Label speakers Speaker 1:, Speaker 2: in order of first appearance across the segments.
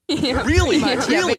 Speaker 1: Yeah,
Speaker 2: Really?
Speaker 1: pretty much, yeah,
Speaker 2: Really?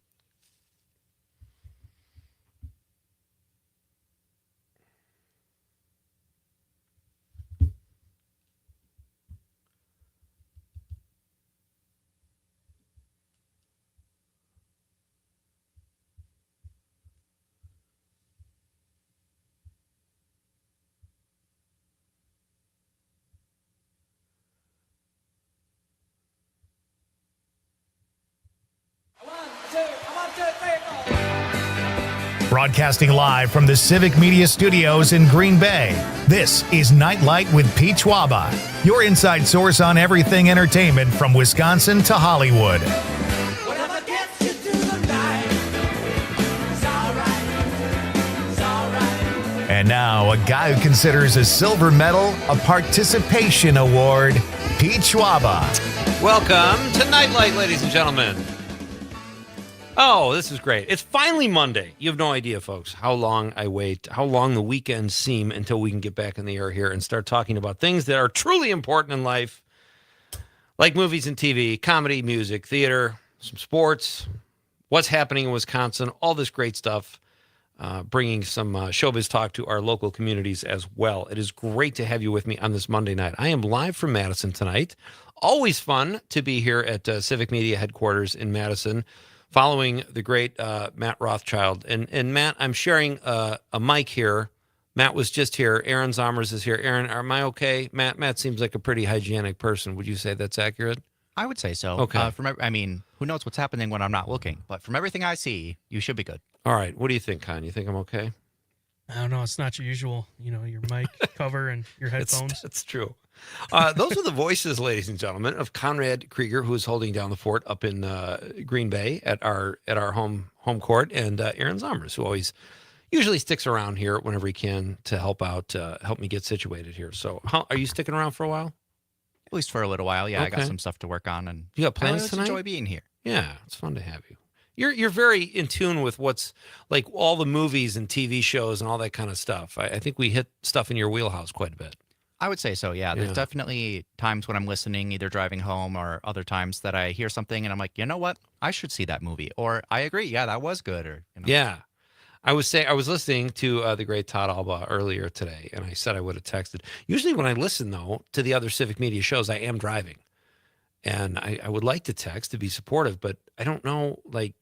Speaker 3: Broadcasting live from the Civic Media Studios in Green Bay, this is Night Light with Pete Schwaba, your inside source on everything entertainment from Wisconsin to Hollywood.
Speaker 4: Whatever gets you through the night, it's all right.
Speaker 3: And now, a guy who considers a silver medal a participation award, Pete Schwaba.
Speaker 2: Welcome to Night Light, ladies and gentlemen. Oh, this is great. It's finally Monday. You have no idea, folks, how long I wait, how long the weekends seem until we can get back in the air here and start talking about things that are truly important in life, like movies and TV, comedy, music, theater, some sports, what's happening in Wisconsin, all this great stuff, bringing some showbiz talk to our local communities as well. It is great to have you with me on this Monday night. I am live from Madison tonight. Always fun to be here at Civic Media headquarters in Madison, following the great Matt Rothschild. And Matt, I'm sharing a mic here. Matt was just here. Aaron Zomers is here. Aaron, am I okay? Matt seems like a pretty hygienic person. Would you say that's accurate?
Speaker 5: I would say so.
Speaker 2: Okay.
Speaker 5: Who knows what's happening when I'm not looking? But from everything I see, you should be good.
Speaker 2: All right. What do you think, Con? You think I'm okay?
Speaker 6: I don't know. It's not your usual, your mic cover and your headphones.
Speaker 2: That's true. Those are the voices, ladies and gentlemen, of Conrad Krieger, who is holding down the fort up in Green Bay at our home court, and Aaron Zomers, who usually sticks around here whenever he can to help out, help me get situated here. So, are you sticking around for a while?
Speaker 5: At least for a little while. Yeah,
Speaker 2: Okay.
Speaker 5: I got some stuff to work on, and
Speaker 2: You got
Speaker 5: I
Speaker 2: plans
Speaker 5: just
Speaker 2: tonight?
Speaker 5: enjoy being here.
Speaker 2: Yeah, it's fun to have you. You're very in tune with what's like all the movies and TV shows and all that kind of stuff. I think we hit stuff in your wheelhouse quite a bit.
Speaker 5: I would say so. Yeah,
Speaker 2: Yeah.
Speaker 5: there's definitely times when I'm listening, either driving home or other times that I hear something and I'm like, you know what? I should see that movie, or I agree. Yeah, that was good. Or
Speaker 2: Yeah. I was listening to the great Todd Alba earlier today, and I said I would have texted. Usually when I listen, though, to the other Civic Media shows, I am driving. And I would like to text to be supportive, but I don't know, like,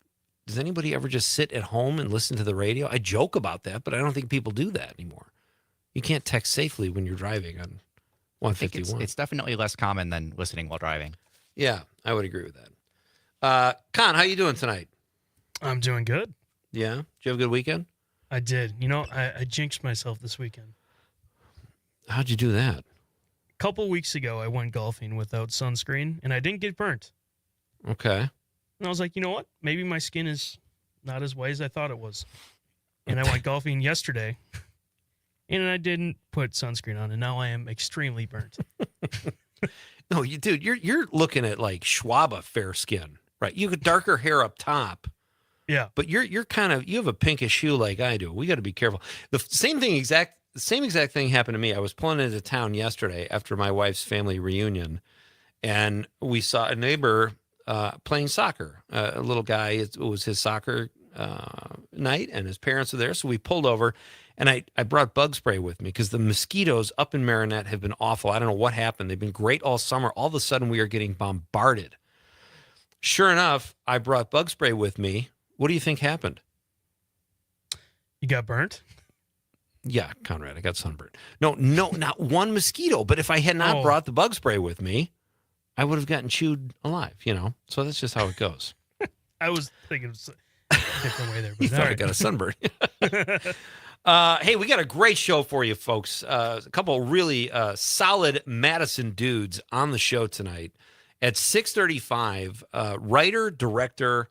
Speaker 2: does anybody ever just sit at home and listen to the radio? I joke about that, but I don't think people do that anymore. You can't text safely when you're driving on
Speaker 5: I think
Speaker 2: 151.
Speaker 5: it's definitely less common than listening while driving.
Speaker 2: Yeah, I would agree with that. Con, how you doing tonight?
Speaker 6: I'm doing good.
Speaker 2: Yeah? Did you have a good weekend?
Speaker 6: I did. I jinxed myself this weekend.
Speaker 2: How'd you do that?
Speaker 6: A couple weeks ago, I went golfing without sunscreen, and I didn't get burnt.
Speaker 2: Okay.
Speaker 6: And I was like, you know what? Maybe my skin is not as white as I thought it was. And I went golfing yesterday, and I didn't put sunscreen on, and now I am extremely burnt.
Speaker 2: No, dude, you're looking at like Schwaba fair skin, right? You got darker hair up top,
Speaker 6: Yeah.
Speaker 2: but you're kind of, you have a pinkish hue like I do. We got to be careful. The same exact thing happened to me. I was pulling into town yesterday after my wife's family reunion, and we saw a neighbor playing soccer. A little guy, it was his soccer night, and his parents were there. So we pulled over, and I brought bug spray with me because the mosquitoes up in Marinette have been awful. I don't know what happened. They've been great all summer. All of a sudden, we are getting bombarded. Sure enough, I brought bug spray with me. What do you think happened?
Speaker 6: You got burnt?
Speaker 2: Yeah, Conrad, I got sunburned. No, not one mosquito. But if I had not brought the bug spray with me, I would have gotten chewed alive, So that's just how it goes.
Speaker 6: I was thinking of a different way there. But
Speaker 2: You thought I got a sunburn. Hey, we got a great show for you, folks. A couple really solid Madison dudes on the show tonight. At 6:35, writer, director,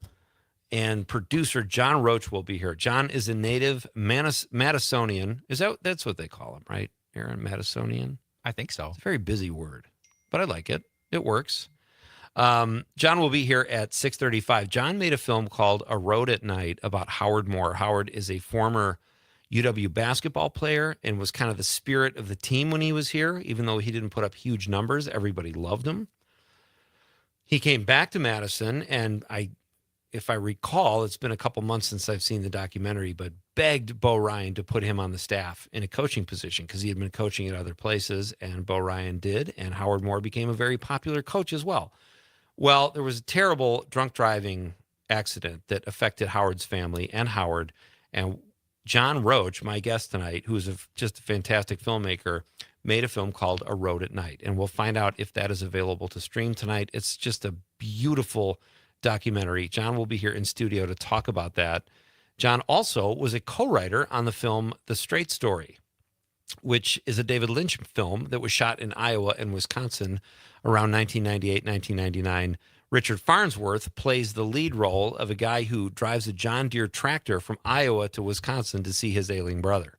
Speaker 2: and producer John Roach will be here. John is a native Madisonian. That's what they call him, right, Aaron? Madisonian?
Speaker 5: I think so.
Speaker 2: It's a very busy word, but I like it. It works. John will be here at 6:35. John made a film called A Road at Night about Howard Moore. Howard is a former UW basketball player and was kind of the spirit of the team when he was here. Even though he didn't put up huge numbers, everybody loved him. He came back to Madison, and I if I recall, it's been a couple months since I've seen the documentary, but begged Bo Ryan to put him on the staff in a coaching position because he had been coaching at other places, and Bo Ryan did, and Howard Moore became a very popular coach as well. Well, there was a terrible drunk driving accident that affected Howard's family and Howard. And John Roach, my guest tonight, who's just a fantastic filmmaker, made a film called A Road at Night. And we'll find out if that is available to stream tonight. It's just a beautiful documentary. John will be here in studio to talk about that. John also was a co-writer on the film The Straight Story, which is a David Lynch film that was shot in Iowa and Wisconsin around 1998, 1999. Richard Farnsworth plays the lead role of a guy who drives a John Deere tractor from Iowa to Wisconsin to see his ailing brother.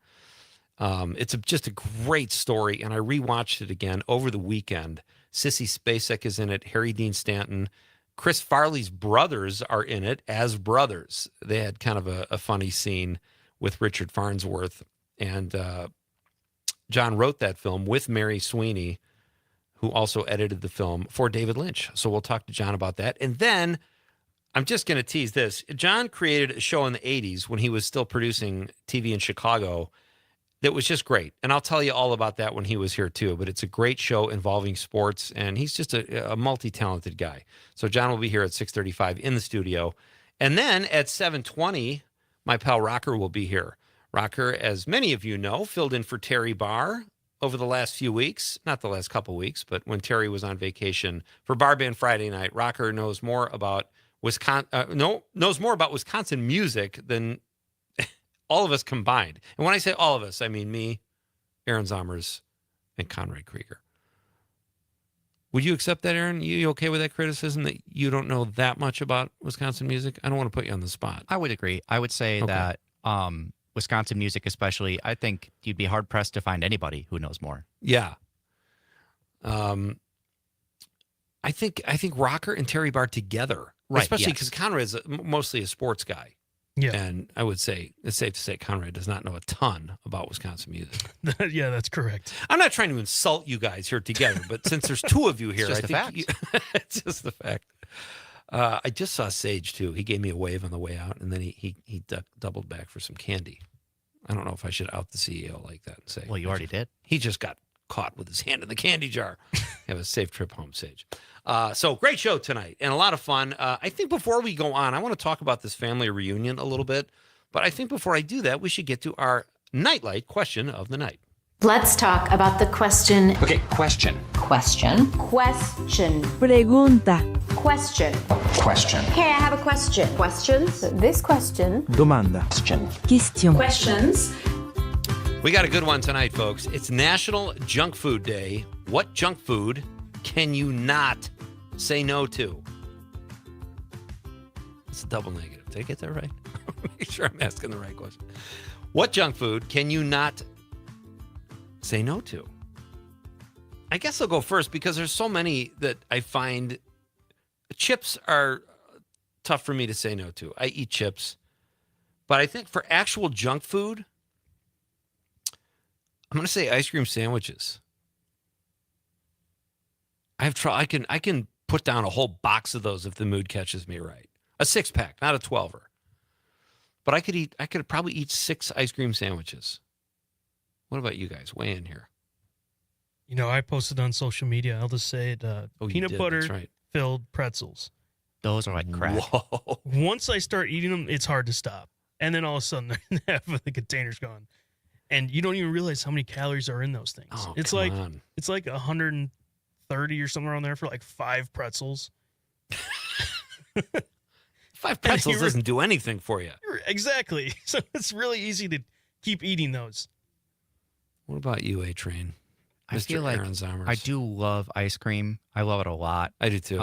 Speaker 2: It's just a great story, and I rewatched it again over the weekend. Sissy Spacek is in it, Harry Dean Stanton. Chris Farley's brothers are in it as brothers. They had kind of a funny scene with Richard Farnsworth, and John wrote that film with Mary Sweeney, who also edited the film for David Lynch. So we'll talk to John about that. And then I'm just going to tease this. John created a show in the 80s when he was still producing TV in Chicago that was just great. And I'll tell you all about that when he was here too. But it's a great show involving sports, and he's just a multi-talented guy. So John will be here at 6:35 in the studio. And then at 7:20, my pal Rocker will be here. Rocker, as many of you know, filled in for Terry Barr over the last few weeks, not the last couple weeks, but when Terry was on vacation for Bar Band Friday night. Rocker knows more about Wisconsin music than all of us combined. And when I say all of us, I mean me, Aaron Zommers, and Conrad Krieger. Would you accept that, Aaron? You okay with that criticism that you don't know that much about Wisconsin music? I don't want to put you on the spot.
Speaker 5: I would agree. I would say that Wisconsin music especially, I think you'd be hard-pressed to find anybody who knows more.
Speaker 2: Yeah. I think Rocker and Terry Barr together,
Speaker 5: Right,
Speaker 2: especially
Speaker 5: yes.
Speaker 2: because Conrad's mostly a sports guy.
Speaker 6: Yeah.
Speaker 2: And I would say it's safe to say Conrad does not know a ton about Wisconsin music.
Speaker 6: Yeah, that's correct.
Speaker 2: I'm not trying to insult you guys here together, but since there's two of you here,
Speaker 5: just
Speaker 2: I
Speaker 5: a
Speaker 2: think it's just the fact. I just saw Sage too. He gave me a wave on the way out, and then he doubled back for some candy. I don't know if I should out the CEO like that and say,
Speaker 5: Well, you already did.
Speaker 2: He just got caught with his hand in the candy jar. Have a safe trip home, Sage. So great show tonight and a lot of fun. I think before we go on, I want to talk about this family reunion a little bit. But I think before I do that, we should get to our Nightlight question of the night.
Speaker 1: Let's talk about the question.
Speaker 7: Okay, question.
Speaker 1: Question. Question.
Speaker 8: Pregunta.
Speaker 1: Question.
Speaker 7: Question.
Speaker 1: Hey, I have a question. Questions?
Speaker 8: This question.
Speaker 7: Domanda. Question.
Speaker 8: Question.
Speaker 1: Questions.
Speaker 2: We got a good one tonight, folks. It's National Junk Food Day. What junk food can you not say no to? It's a double negative. Did I get that right? Make sure I'm asking the right question. What junk food can you not say no to? I guess I'll go first because there's so many that I find. Chips are tough for me to say no to. I eat chips. But I think for actual junk food, I'm going to say ice cream sandwiches. I can put down a whole box of those if the mood catches me right. A 6-pack, not a 12er. But I could probably eat 6 ice cream sandwiches. What about you guys? Weigh in here.
Speaker 6: You know, I posted on social media. I'll just say it.
Speaker 2: You
Speaker 6: Peanut
Speaker 2: did,
Speaker 6: butter
Speaker 2: that's right.
Speaker 6: filled pretzels.
Speaker 5: Those are like crack.
Speaker 2: Whoa.
Speaker 6: Once I start eating them, it's hard to stop. And then all of a sudden, half of the container's gone, and you don't even realize how many calories are in those things.
Speaker 2: Oh,
Speaker 6: it's
Speaker 2: come
Speaker 6: like
Speaker 2: on.
Speaker 6: it's like 130 or somewhere on there for like 5 pretzels.
Speaker 2: 5 pretzels
Speaker 6: you
Speaker 2: doesn't do anything for you.
Speaker 6: Exactly. So it's really easy to keep eating those.
Speaker 2: What about you, A-Train?
Speaker 5: I
Speaker 2: Mr.
Speaker 5: feel like
Speaker 2: Aaron Zommers.
Speaker 5: I do love ice cream. I love it a lot.
Speaker 2: I do too.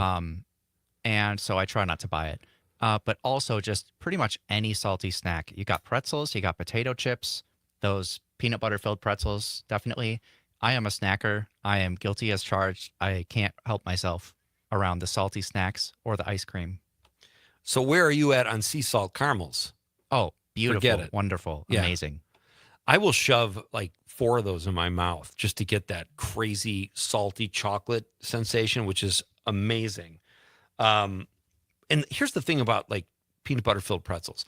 Speaker 5: And so I try not to buy it. But also just pretty much any salty snack. You got pretzels, you got potato chips, those peanut butter filled pretzels, definitely. I am a snacker. I am guilty as charged. I can't help myself around the salty snacks or the ice cream.
Speaker 2: So where are you at on sea salt caramels?
Speaker 5: Oh, beautiful.
Speaker 2: Forget it.
Speaker 5: Wonderful.
Speaker 2: Yeah.
Speaker 5: Amazing.
Speaker 2: I will shove like 4 of those in my mouth just to get that crazy salty chocolate sensation, which is amazing. And here's the thing about like peanut butter filled pretzels.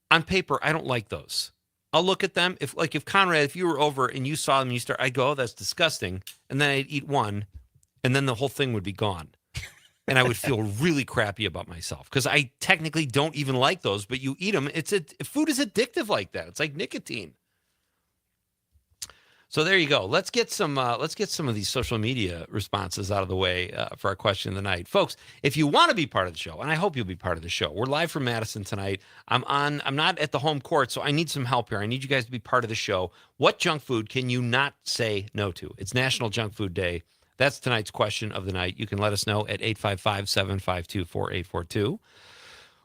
Speaker 2: On paper, I don't like those. I'll look at them. If Conrad, if you were over and you saw them and I'd go, oh, that's disgusting. And then I'd eat one and then the whole thing would be gone. And I would feel really crappy about myself because I technically don't even like those, but you eat them. Food is addictive like that. It's like nicotine. So there you go. Let's get some of these social media responses out of the way for our question of the night. Folks, if you want to be part of the show, and I hope you'll be part of the show, we're live from Madison tonight. I'm not at the home court, so I need some help here. I need you guys to be part of the show. What junk food can you not say no to? It's National Junk Food Day. That's tonight's question of the night. You can let us know at 855-752-4842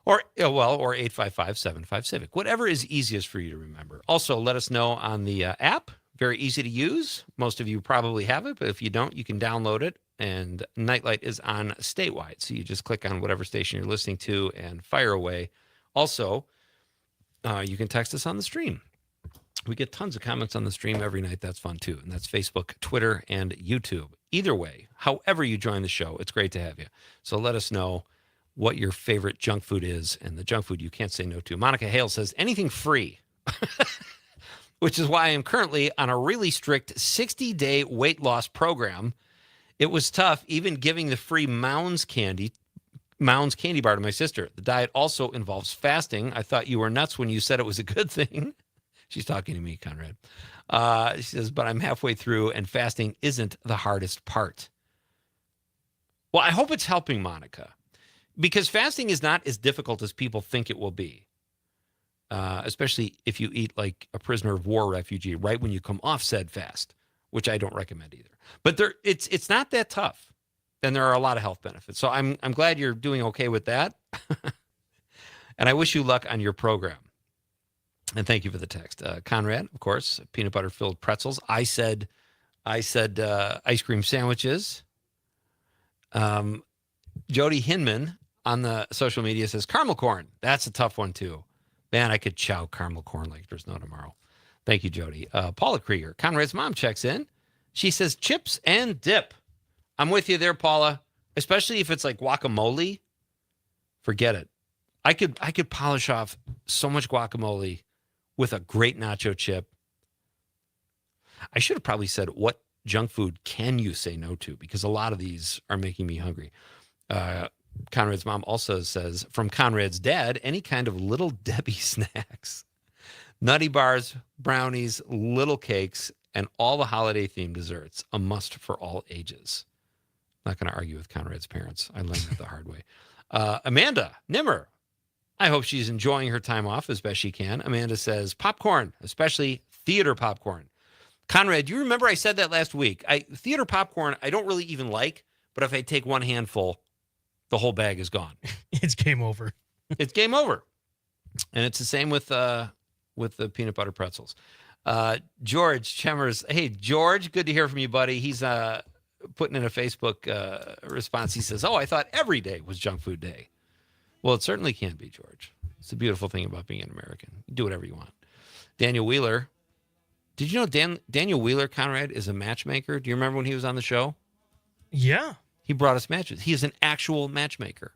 Speaker 2: or 855-75-CIVIC. Whatever is easiest for you to remember. Also, let us know on the app. Very easy to use. Most of you probably have it, but if you don't, you can download it. And Nightlight is on statewide. So you just click on whatever station you're listening to and fire away. Also, you can text us on the stream. We get tons of comments on the stream every night. That's fun too. And that's Facebook, Twitter, and YouTube. Either way, however you join the show, it's great to have you. So let us know what your favorite junk food is and the junk food you can't say no to. Monica Hale says, anything free. Which is why I am currently on a really strict 60-day weight loss program. It was tough, even giving the free Mounds candy bar to my sister. The diet also involves fasting. I thought you were nuts when you said it was a good thing. She's talking to me, Conrad. She says, but I'm halfway through, and fasting isn't the hardest part. Well, I hope it's helping, Monica, because fasting is not as difficult as people think it will be. Especially if you eat like a prisoner of war refugee right when you come off said fast, which I don't recommend either. But it's not that tough, and there are a lot of health benefits. So I'm glad you're doing okay with that, and I wish you luck on your program. And thank you for the text, Conrad. Of course, peanut butter filled pretzels. I said ice cream sandwiches. Jody Hinman on the social media says caramel corn. That's a tough one too. Man, I could chow caramel corn like there's no tomorrow. Thank you, Jody. Paula Krieger, Conrad's mom, checks in. She says chips and dip. I'm with you there, Paula. Especially if it's like guacamole. Forget it. I could polish off so much guacamole with a great nacho chip. I should have probably said, what junk food can you say no to? Because a lot of these are making me hungry. Conrad's mom also says, from Conrad's dad, any kind of Little Debbie snacks, nutty bars, brownies, little cakes, and all the holiday-themed desserts, a must for all ages. Not going to argue with Conrad's parents. I learned that the hard way. Amanda Nimmer, I hope she's enjoying her time off as best she can. Amanda says, popcorn, especially theater popcorn. Conrad, do you remember I said that last week? Theater popcorn, I don't really even like, but if I take one handful, the whole bag is gone.
Speaker 6: It's game over.
Speaker 2: It's game over. And it's the same with the peanut butter pretzels. George Chemers. Hey, George, good to hear from you, buddy. He's putting in a Facebook response. He says, I thought every day was junk food day. Well, it certainly can be, George. It's the beautiful thing about being an American. You do whatever you want. Daniel Wheeler. Did you know Daniel Wheeler, Conrad, is a matchmaker? Do you remember when he was on the show?
Speaker 6: Yeah.
Speaker 2: He brought us matches. He is an actual matchmaker.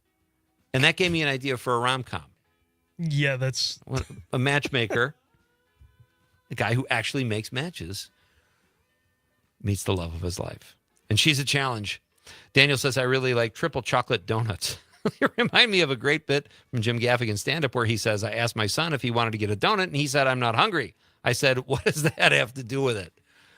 Speaker 2: And that gave me an idea for a rom-com.
Speaker 6: Yeah, that's...
Speaker 2: A matchmaker, a guy who actually makes matches, meets the love of his life. And she's a challenge. Daniel says, I really like triple chocolate donuts. You remind me of a great bit from Jim Gaffigan's stand-up where he says, I asked my son if he wanted to get a donut, and he said, I'm not hungry. I said, what does that have to do with it?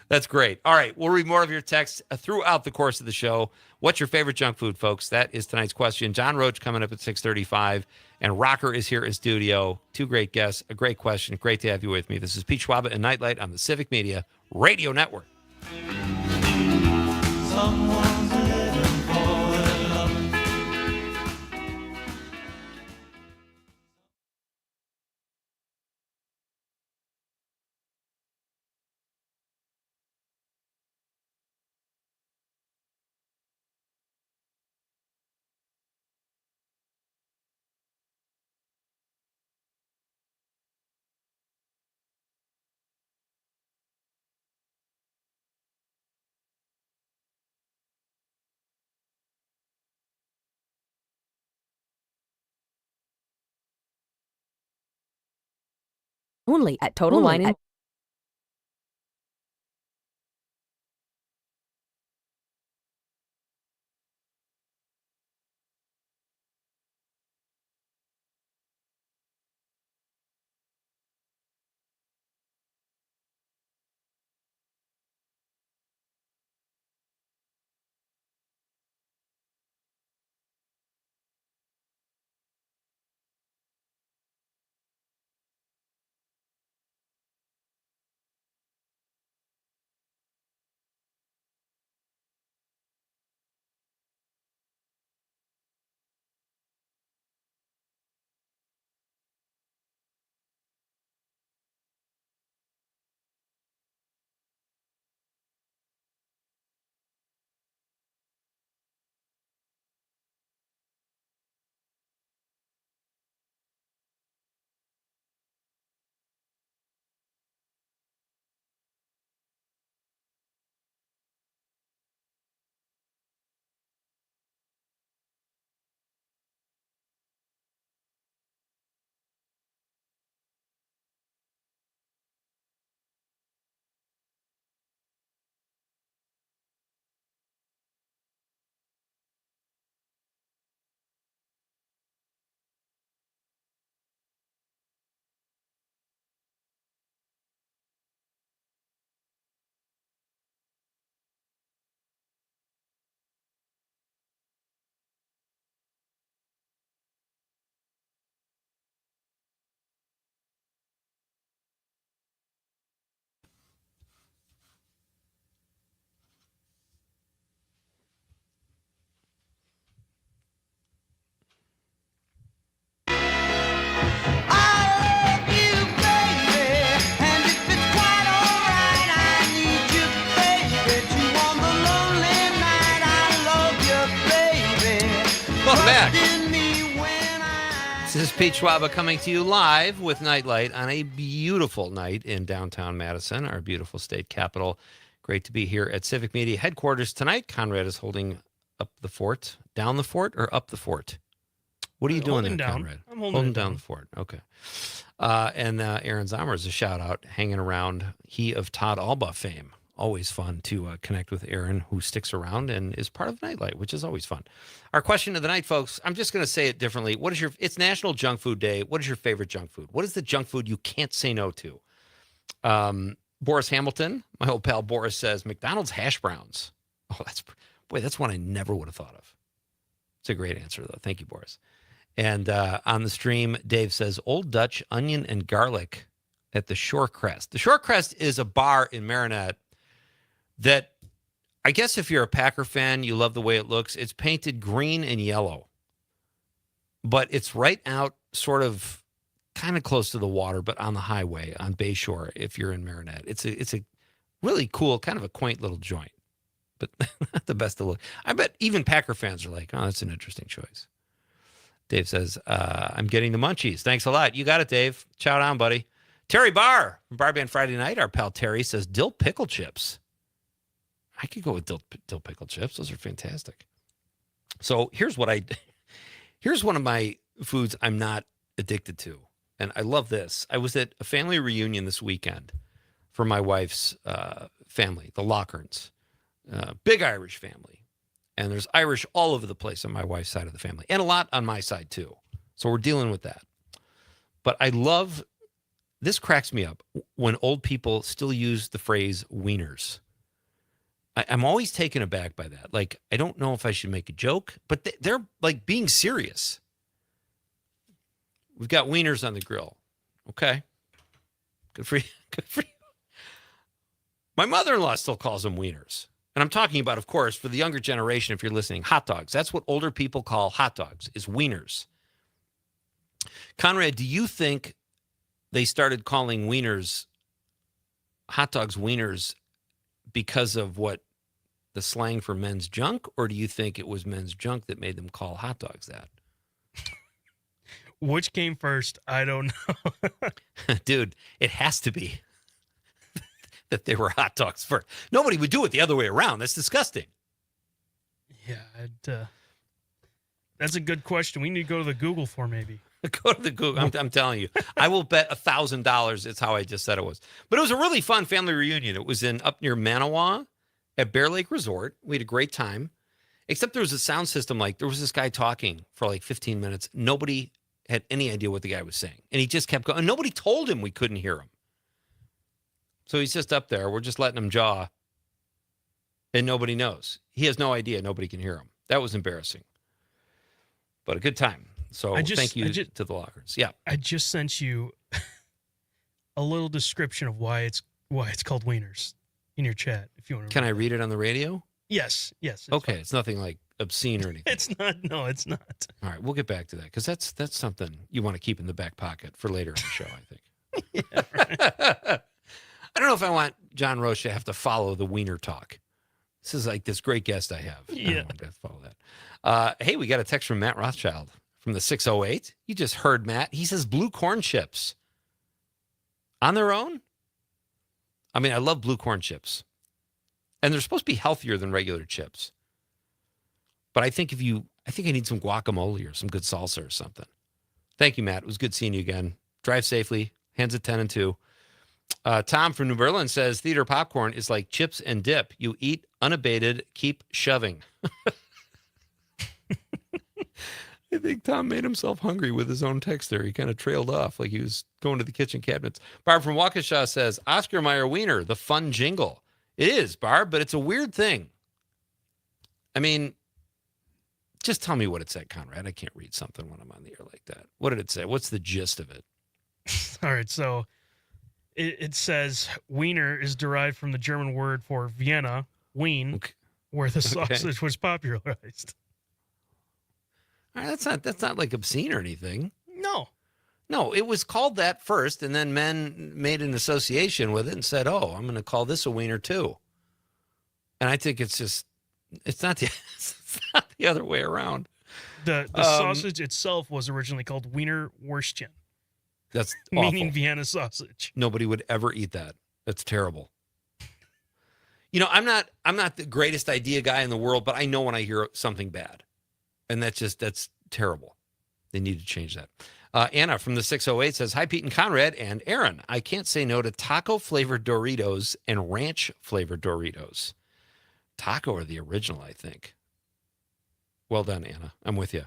Speaker 2: That's great. All right, we'll read more of your texts throughout the course of the show. What's your favorite junk food, folks? That is tonight's question. John Roach coming up at 6:35, and Rocker is here in studio. Two great guests, a great question. Great to have you with me. This is Pete Schwaba and Nightlight on the Civic Media Radio Network.
Speaker 4: Someone's
Speaker 8: Only at Total Wine and
Speaker 2: Welcome back. This is Pete Schwaba coming to you live with Nite Lite on a beautiful night in downtown Madison, our beautiful state capital. Great to be here at Civic Media headquarters tonight. Conrad is holding up the fort, down the fort, or up the fort? What are you doing there,
Speaker 6: down.
Speaker 2: Conrad?
Speaker 6: I'm holding
Speaker 2: down the fort. Okay. And Aaron Zomer is a shout out, hanging around. He of Todd Alba fame. Always fun to connect with Aaron, who sticks around and is part of Nite Lite, which is always fun. Our question of the night, folks, I'm just going to say it differently. It's National Junk Food Day. What is your favorite junk food? What is the junk food you can't say no to? Boris Hamilton, my old pal Boris, says McDonald's hash browns. Oh, that's one I never would have thought of. It's a great answer, though. Thank you, Boris. And on the stream, Dave says Old Dutch onion and garlic at the Shorecrest. The Shorecrest is a bar in Marinette that, I guess if you're a Packer fan, you love the way it looks. It's painted green and yellow, but it's right out sort of kind of close to the water, but on the highway on Bayshore if you're in Marinette. It's a really cool, kind of a quaint little joint, but not the best to look. I bet even Packer fans are like, oh, that's an interesting choice. Dave says, I'm getting the munchies. Thanks a lot. You got it, Dave. Chow down, buddy. Terry Barr from Bar Band Friday Night, our pal Terry, says dill pickle chips. I could go with dill pickle chips. Those are fantastic. So here's one of my foods I'm not addicted to. And I love this. I was at a family reunion this weekend for my wife's family, the Lockerns. Big Irish family. And there's Irish all over the place on my wife's side of the family. And a lot on my side, too. So we're dealing with that. But this cracks me up when old people still use the phrase wieners. I'm always taken aback by that. Like, I don't know if I should make a joke, but they're like being serious. We've got wieners on the grill. Okay. Good for you. Good for you. My mother-in-law still calls them wieners. And I'm talking about, of course, for the younger generation, if you're listening, hot dogs. That's what older people call hot dogs, is wieners. Conrad, do you think they started calling wieners, hot dogs wieners, because of what the slang for men's junk, or do you think it was men's junk that made them call hot dogs that?
Speaker 6: Which came first? I don't know.
Speaker 2: Dude, it has to be that they were hot dogs first. Nobody would do it the other way around. That's disgusting.
Speaker 6: Yeah, that's a good question. We need to go to the Google for maybe.
Speaker 2: Go to the Google. I'm telling you, I will bet $1,000 it's how I just said it was. But it was a really fun family reunion. It was up near Manawa at Bear Lake Resort. We had a great time, except there was a sound system. Like there was this guy talking for like 15 minutes. Nobody had any idea what the guy was saying. And he just kept going. And nobody told him we couldn't hear him. So he's just up there. We're just letting him jaw. And nobody knows. He has no idea. Nobody can hear him. That was embarrassing. But a good time. So thank you to the Lockers. Yeah.
Speaker 6: I just sent you a little description of why it's called wieners in your chat. If you want to.
Speaker 2: Can I read it on the radio?
Speaker 6: Yes. It's
Speaker 2: okay.
Speaker 6: fine.
Speaker 2: It's nothing like obscene or anything.
Speaker 6: It's not. No, it's not.
Speaker 2: All right. We'll get back to that because that's something you want to keep in the back pocket for later in the show, I think.
Speaker 6: Yeah, right.
Speaker 2: I don't know if I want John Roche to have to follow the wiener talk. This is like this great guest I have.
Speaker 6: Yeah.
Speaker 2: I don't want to have to follow that. Hey, we got a text from Matt Rothschild from the 608. You just heard Matt. He says blue corn chips on their own. I mean, I love blue corn chips. And they're supposed to be healthier than regular chips. But I think I need some guacamole or some good salsa or something. Thank you, Matt. It was good seeing you again. Drive safely. Hands at 10 and 2. Tom from New Berlin says theater popcorn is like chips and dip. You eat unabated, keep shoving. I think Tom made himself hungry with his own text there. He kind of trailed off like he was going to the kitchen cabinets. Barb from Waukesha says, Oscar Mayer Wiener, the fun jingle. It is, Barb, but it's a weird thing. I mean, just tell me what it said, Conrad. I can't read something when I'm on the air like that. What did it say? What's the gist of it?
Speaker 6: All right, so it says Wiener is derived from the German word for Vienna, Wien,
Speaker 2: Okay.
Speaker 6: where the sausage was popularized.
Speaker 2: All right, that's not like obscene or anything.
Speaker 6: No,
Speaker 2: it was called that first, and then men made an association with it and said, "Oh, I'm going to call this a wiener too." And I think it's not the other way around.
Speaker 6: The sausage itself was originally called Wiener Würstchen,
Speaker 2: That's
Speaker 6: meaning
Speaker 2: awful.
Speaker 6: Vienna sausage.
Speaker 2: Nobody would ever eat that. That's terrible. You know, I'm not the greatest idea guy in the world, but I know when I hear something bad. And that's terrible. They need to change that. Anna from the 608 says, hi, Pete and Conrad and Aaron. I can't say no to taco-flavored Doritos and ranch-flavored Doritos. Taco are the original, I think. Well done, Anna. I'm with you.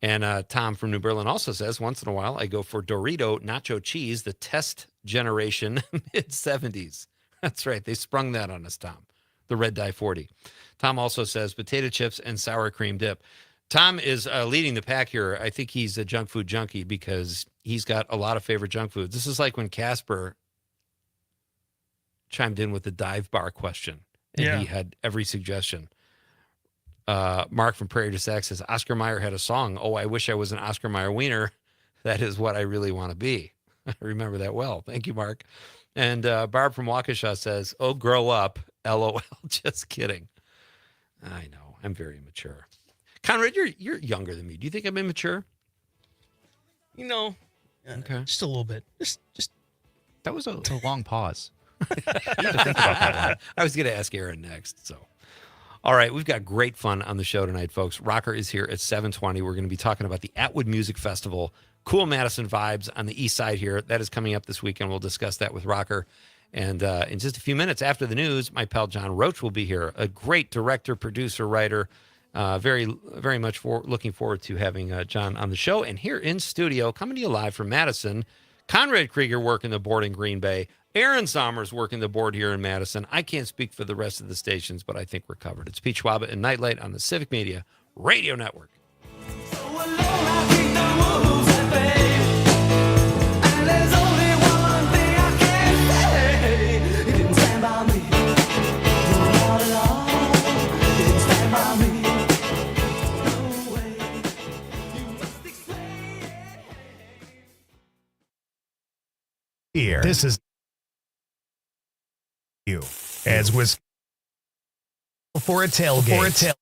Speaker 2: And Tom from New Berlin also says, once in a while, I go for Dorito nacho cheese, the test generation mid-70s. That's right. They sprung that on us, Tom. The Red Dye 40. Tom also says potato chips and sour cream dip. Tom is leading the pack here. I think he's a junk food junkie because he's got a lot of favorite junk foods. This is like when Casper chimed in with the dive bar question, and he had every suggestion. Mark from Prairie du Sac says, Oscar Mayer had a song, "Oh, I wish I was an Oscar Mayer wiener. That is what I really want to be." I remember that well. Thank you, Mark. And Barb from Waukesha says, "Oh, grow up. LOL. Just kidding." I know. I'm very immature. Conrad, you're younger than me. Do you think I'm immature?
Speaker 6: You know,
Speaker 2: Okay.
Speaker 6: just a little bit. Just
Speaker 5: That was a long pause. You had to think about that one.
Speaker 2: I was going to ask Aaron next. So, all right, we've got great fun on the show tonight, folks. Rocker is here at 7:20. We're going to be talking about the Atwood Music Festival. Cool Madison vibes on the east side here. That is coming up this weekend. We'll discuss that with Rocker. And in just a few minutes after the news, my pal John Roach will be here. A great director, producer, writer. Very, very much looking forward to having John on the show. And here in studio, coming to you live from Madison, Conrad Krieger working the board in Green Bay. Aaron Sommers working the board here in Madison. I can't speak for the rest of the stations, but I think we're covered. It's Pete Schwaba and Nite Lite on the Civic Media Radio Network.
Speaker 3: Here, this is you as was for a tailgate.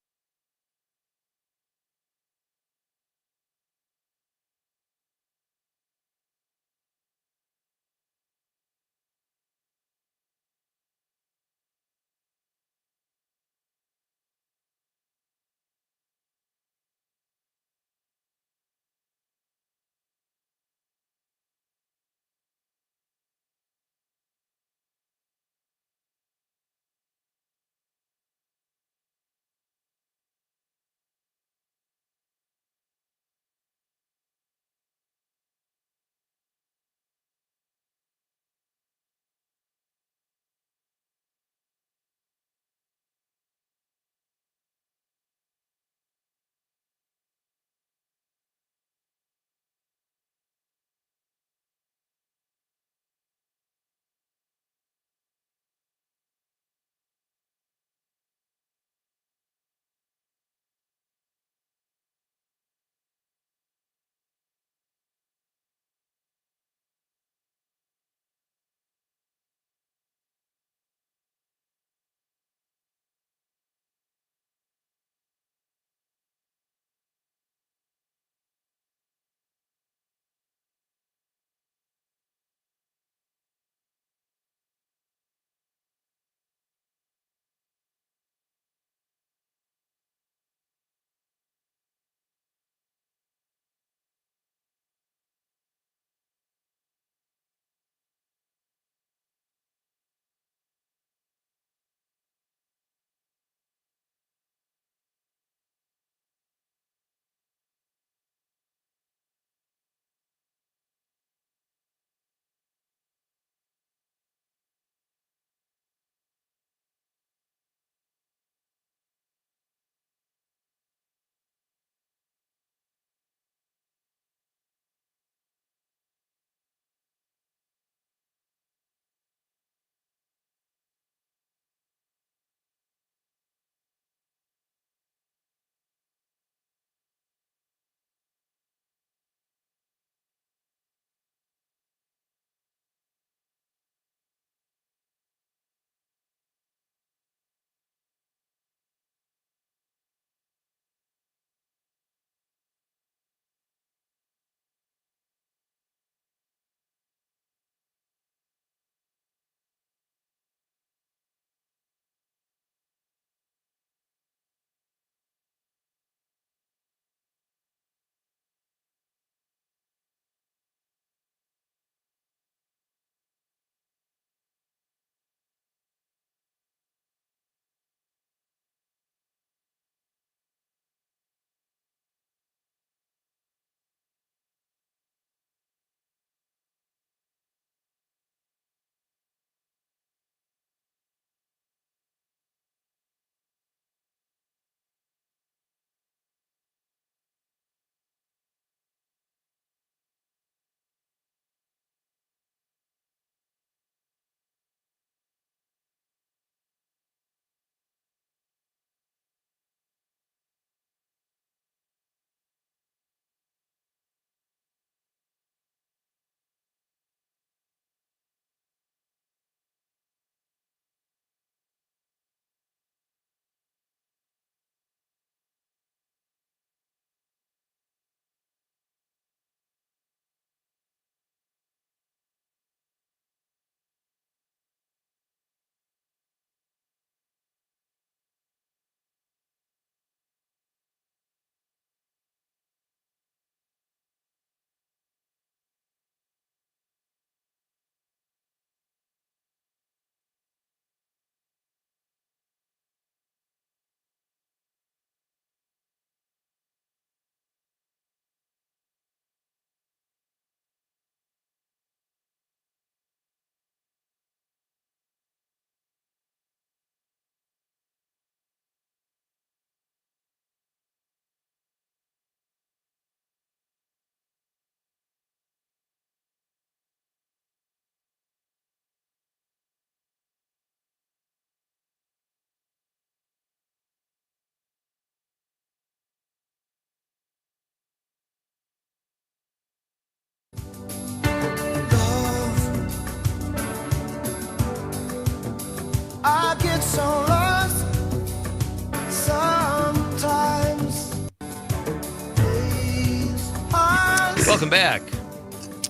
Speaker 2: Welcome back.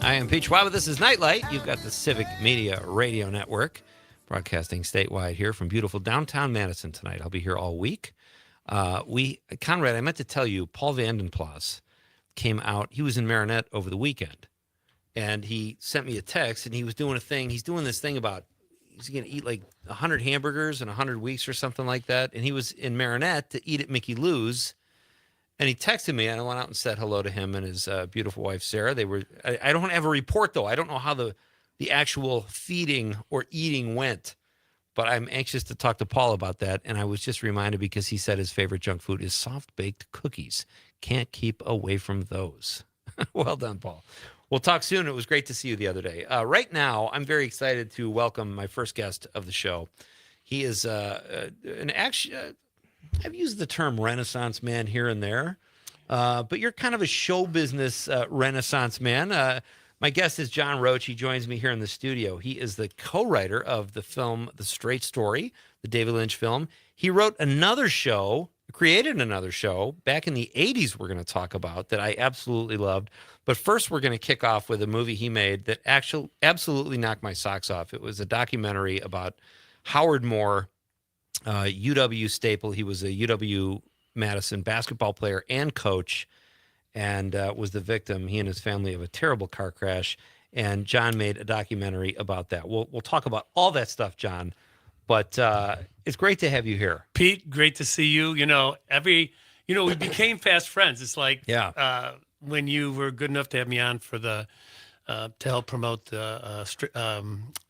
Speaker 2: I am Pete Schwaba. This is Nightlight. You've got the Civic Media Radio Network broadcasting statewide here from beautiful downtown Madison tonight. I'll be here all week. Conrad, I meant to tell you, Paul Vandenplas came out. He was in Marinette over the weekend, and he sent me a text, and he was doing a thing. He's doing this thing about he's going to eat like 100 hamburgers in 100 weeks or something like that, and he was in Marinette to eat at Mickey Lou's. And he texted me, and I went out and said hello to him and his beautiful wife, Sarah. They were. I don't have a report, though. I don't know how the actual feeding or eating went, but I'm anxious to talk to Paul about that. And I was just reminded because he said his favorite junk food is soft-baked cookies. Can't keep away from those. Well done, Paul. We'll talk soon. It was great to see you the other day. Right now, I'm very excited to welcome my first guest of the show. He is an action... I've used the term Renaissance man here and there, but you're kind of a show business Renaissance man. My guest is John Roach. He joins me here in the studio. He is the co-writer of the film The Straight Story, the David Lynch film. He wrote another show, created another show back in the 80s we're going to talk about that I absolutely loved. But first, we're going to kick off with a movie he made that actually absolutely knocked my socks off. It was a documentary about Howard Moore, UW staple. He was a UW Madison basketball player and coach, and was the victim, he and his family, of a terrible car crash. And John made a documentary about that. We'll talk about all that stuff, John. But it's great to have you here,
Speaker 9: Pete. Great to see you. We became fast friends. It's like when you were good enough to have me on for the to help promote the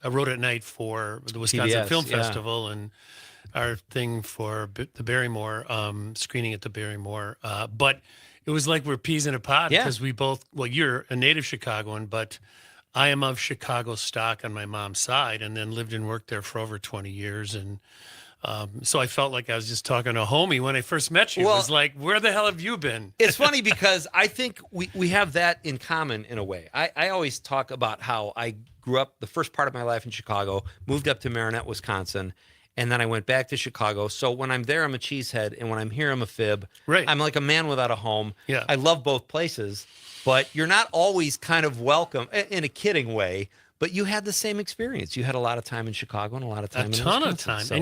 Speaker 9: I wrote at night for the Wisconsin
Speaker 2: PBS,
Speaker 9: Film Festival and our thing for the Barrymore screening at the Barrymore. But it was like we're peas in a pod because we both, you're a native Chicagoan, but I am of Chicago stock on my mom's side, and then lived and worked there for over 20 years. And so I felt like I was just talking to a homie when I first met you. It was like, where the hell have you been?
Speaker 2: It's funny because I think we have that in common in a way. I always talk about how I grew up the first part of my life in Chicago, moved up to Marinette, Wisconsin, and then I went back to Chicago. So when I'm there, I'm a cheesehead, and when I'm here, I'm a fib.
Speaker 9: Right.
Speaker 2: I'm like a man without a home.
Speaker 9: Yeah.
Speaker 2: I love both places, but you're not always kind of welcome in a kidding way. But you had the same experience. You had a lot of time in Chicago and a lot of time in Wisconsin.
Speaker 9: A ton of time.
Speaker 2: So.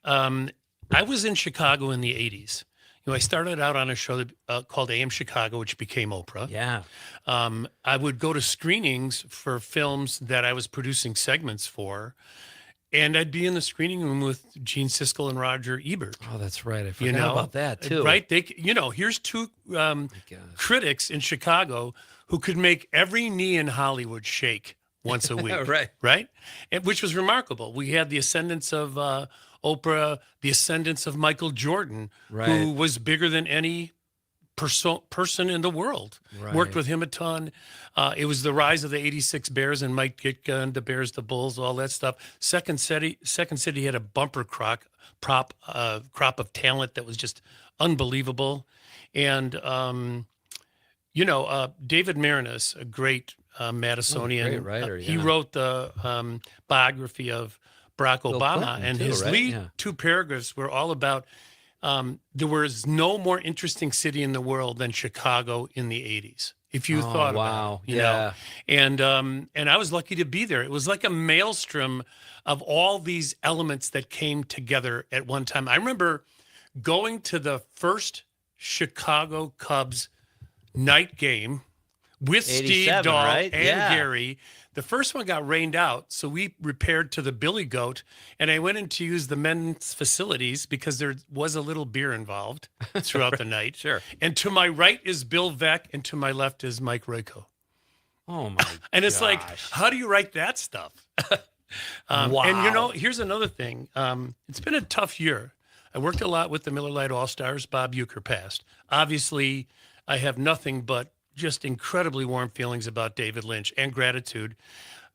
Speaker 9: And I was in Chicago in the 80s. I started out on a show called AM Chicago, which became Oprah.
Speaker 2: Yeah.
Speaker 9: I would go to screenings for films that I was producing segments for. And I'd be in the screening room with Gene Siskel and Roger Ebert.
Speaker 2: Oh, that's right. I forgot about that, too.
Speaker 9: Right? Here's two critics in Chicago who could make every knee in Hollywood shake once a week. Right? And, which was remarkable. We had the ascendance of Oprah, the ascendance of Michael Jordan, who was bigger than any person in the world. Worked with him a ton. It was the rise of the 86 Bears and Mike Ditka and the Bears, the Bulls, all that stuff. Second City had a bumper crop of talent that was just unbelievable. And, David Marinus, a great Madisonian.
Speaker 2: Great writer,
Speaker 9: He wrote the biography of Barack Obama,
Speaker 2: Clinton,
Speaker 9: and
Speaker 2: too,
Speaker 9: his
Speaker 2: right?
Speaker 9: lead two paragraphs were all about there was no more interesting city in the world than Chicago in the 80s. If you thought about it, you know. And I was lucky to be there. It was like a maelstrom of all these elements that came together at one time. I remember going to the first Chicago Cubs night game with Steve Dahl and Gary. The first one got rained out, so we repaired to the Billy Goat, and I went in to use the men's facilities because there was a little beer involved throughout the night.
Speaker 2: Sure.
Speaker 9: And to my right is Bill Veeck, and to my left is Mike Royko.
Speaker 2: Oh, my
Speaker 9: And it's like, how do you write that stuff?
Speaker 2: Wow.
Speaker 9: And, here's another thing. It's been a tough year. I worked a lot with the Miller Lite All-Stars. Bob Uecker passed. Obviously, I have nothing but just incredibly warm feelings about David Lynch and gratitude.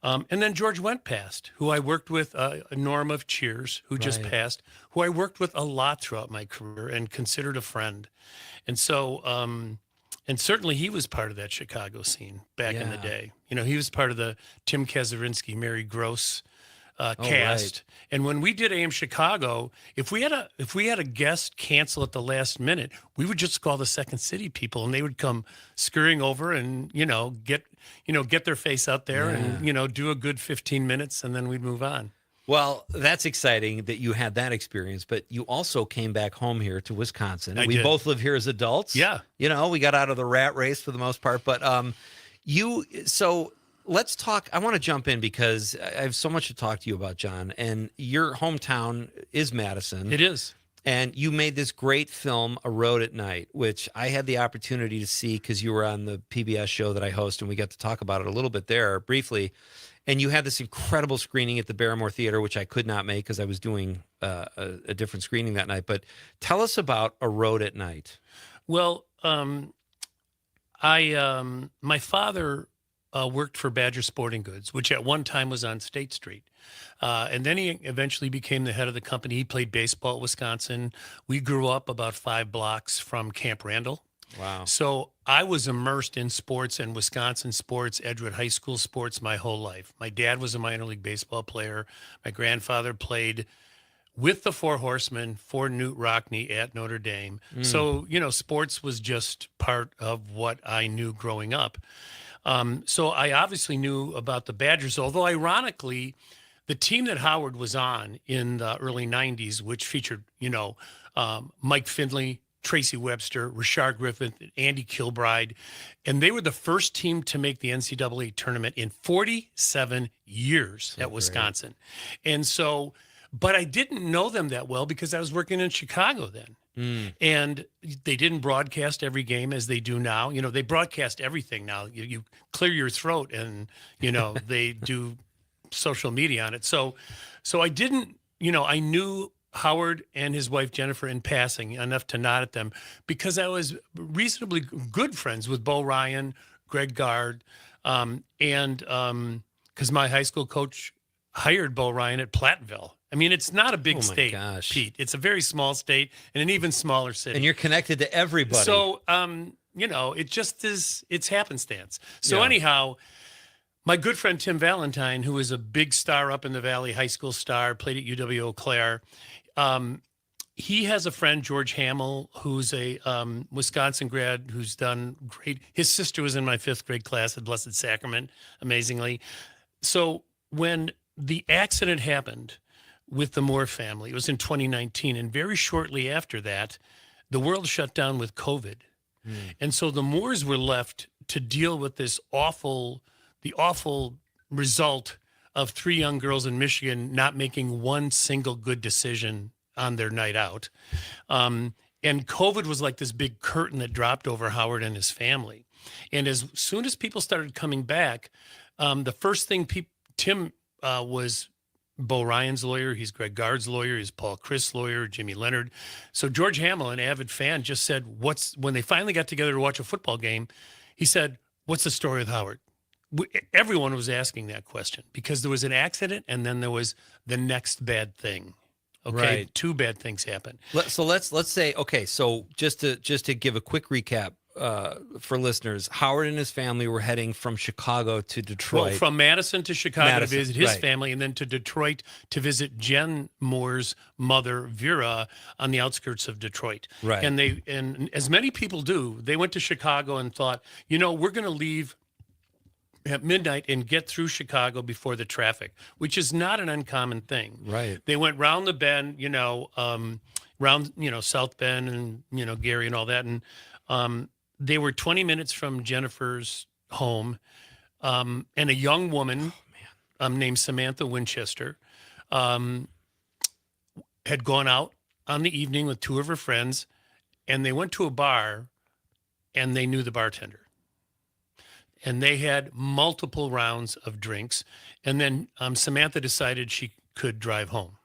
Speaker 9: And then George Wendt passed, who I worked with, Norm of Cheers, who just passed, who I worked with a lot throughout my career and considered a friend. And so, and certainly he was part of that Chicago scene back in the day. He was part of the Tim Kazurinsky, Mary Gross cast. And when we did AM Chicago, if we had a guest cancel at the last minute, we would just call the Second City people, and they would come scurrying over and get their face out there and do a good 15 minutes, and then we'd move on.
Speaker 2: Well, that's exciting that you had that experience, but you also came back home here to Wisconsin. We both live here as adults.
Speaker 9: Yeah.
Speaker 2: We got out of the rat race for the most part, but so let's talk. I want to jump in because I have so much to talk to you about, John, and your hometown is Madison.
Speaker 9: It is.
Speaker 2: And you made this great film, A Road at Night, which I had the opportunity to see because you were on the PBS show that I host, and we got to talk about it a little bit there briefly. And you had this incredible screening at the Barrymore Theater, which I could not make because I was doing a different screening that night. But tell us about A Road at Night.
Speaker 9: Well, my father worked for Badger Sporting Goods, which at one time was on State Street. And then he eventually became the head of the company. He played baseball at Wisconsin. We grew up about 5 blocks from Camp Randall.
Speaker 2: Wow.
Speaker 9: So I was immersed in sports and Wisconsin sports, Edgewood High School sports my whole life. My dad was a minor league baseball player. My grandfather played with the Four Horsemen for Newt Rockne at Notre Dame. So, sports was just part of what I knew growing up. So I obviously knew about the Badgers, although ironically, the team that Howard was on in the early 90s, which featured, Mike Finley, Tracy Webster, Rashard Griffith, Andy Kilbride, and they were the first team to make the NCAA tournament in 47 years at Wisconsin. And so, but I didn't know them that well because I was working in Chicago then. And they didn't broadcast every game as they do now. They broadcast everything now. You clear your throat and, they do social media on it. So I didn't, I knew Howard and his wife Jennifer in passing enough to nod at them because I was reasonably good friends with Bo Ryan, Greg Gard, and because my high school coach hired Bo Ryan at Platteville. I mean, it's not a big state, Pete. It's a very small state and an even smaller city.
Speaker 2: And you're connected to everybody.
Speaker 9: So, it just is, it's happenstance. So anyhow, my good friend Tim Valentine, who is a big star up in the Valley, high school star, played at UW Eau Claire. He has a friend, George Hamill, who's a Wisconsin grad who's done great. His sister was in my 5th grade class at Blessed Sacrament, amazingly. So when the accident happened with the Moore family, it was in 2019. And very shortly after that, the world shut down with COVID. And so the Moores were left to deal with the awful result of 3 young girls in Michigan not making one single good decision on their night out. And COVID was like this big curtain that dropped over Howard and his family. And as soon as people started coming back, the first thing Tim was Bo Ryan's lawyer. He's Greg Gard's lawyer. He's Paul Chris' lawyer, Jimmy Leonard. So George Hamill, an avid fan, just said, when they finally got together to watch a football game, he said, "What's the story with Howard?" Everyone was asking that question because there was an accident and then there was the next bad thing. Okay,
Speaker 2: Right.
Speaker 9: 2 bad things happened.
Speaker 2: So let's say, okay, so just to give a quick recap for listeners, Howard and his family were heading from Chicago to Detroit.
Speaker 9: Well, from Madison to Chicago
Speaker 2: Madison,
Speaker 9: to visit his
Speaker 2: right.
Speaker 9: family, and then to Detroit to visit Jen Moore's mother, Vera, on the outskirts of Detroit.
Speaker 2: Right.
Speaker 9: And as many people do, they went to Chicago and thought, we're going to leave at midnight and get through Chicago before the traffic, which is not an uncommon thing.
Speaker 2: Right.
Speaker 9: They went round the bend, round, South Bend and, Gary and all that. And they were 20 minutes from Jennifer's home. And a young woman named Samantha Winchester had gone out on the evening with 2 of her friends, and they went to a bar and they knew the bartender. And they had multiple rounds of drinks. And then Samantha decided she could drive home.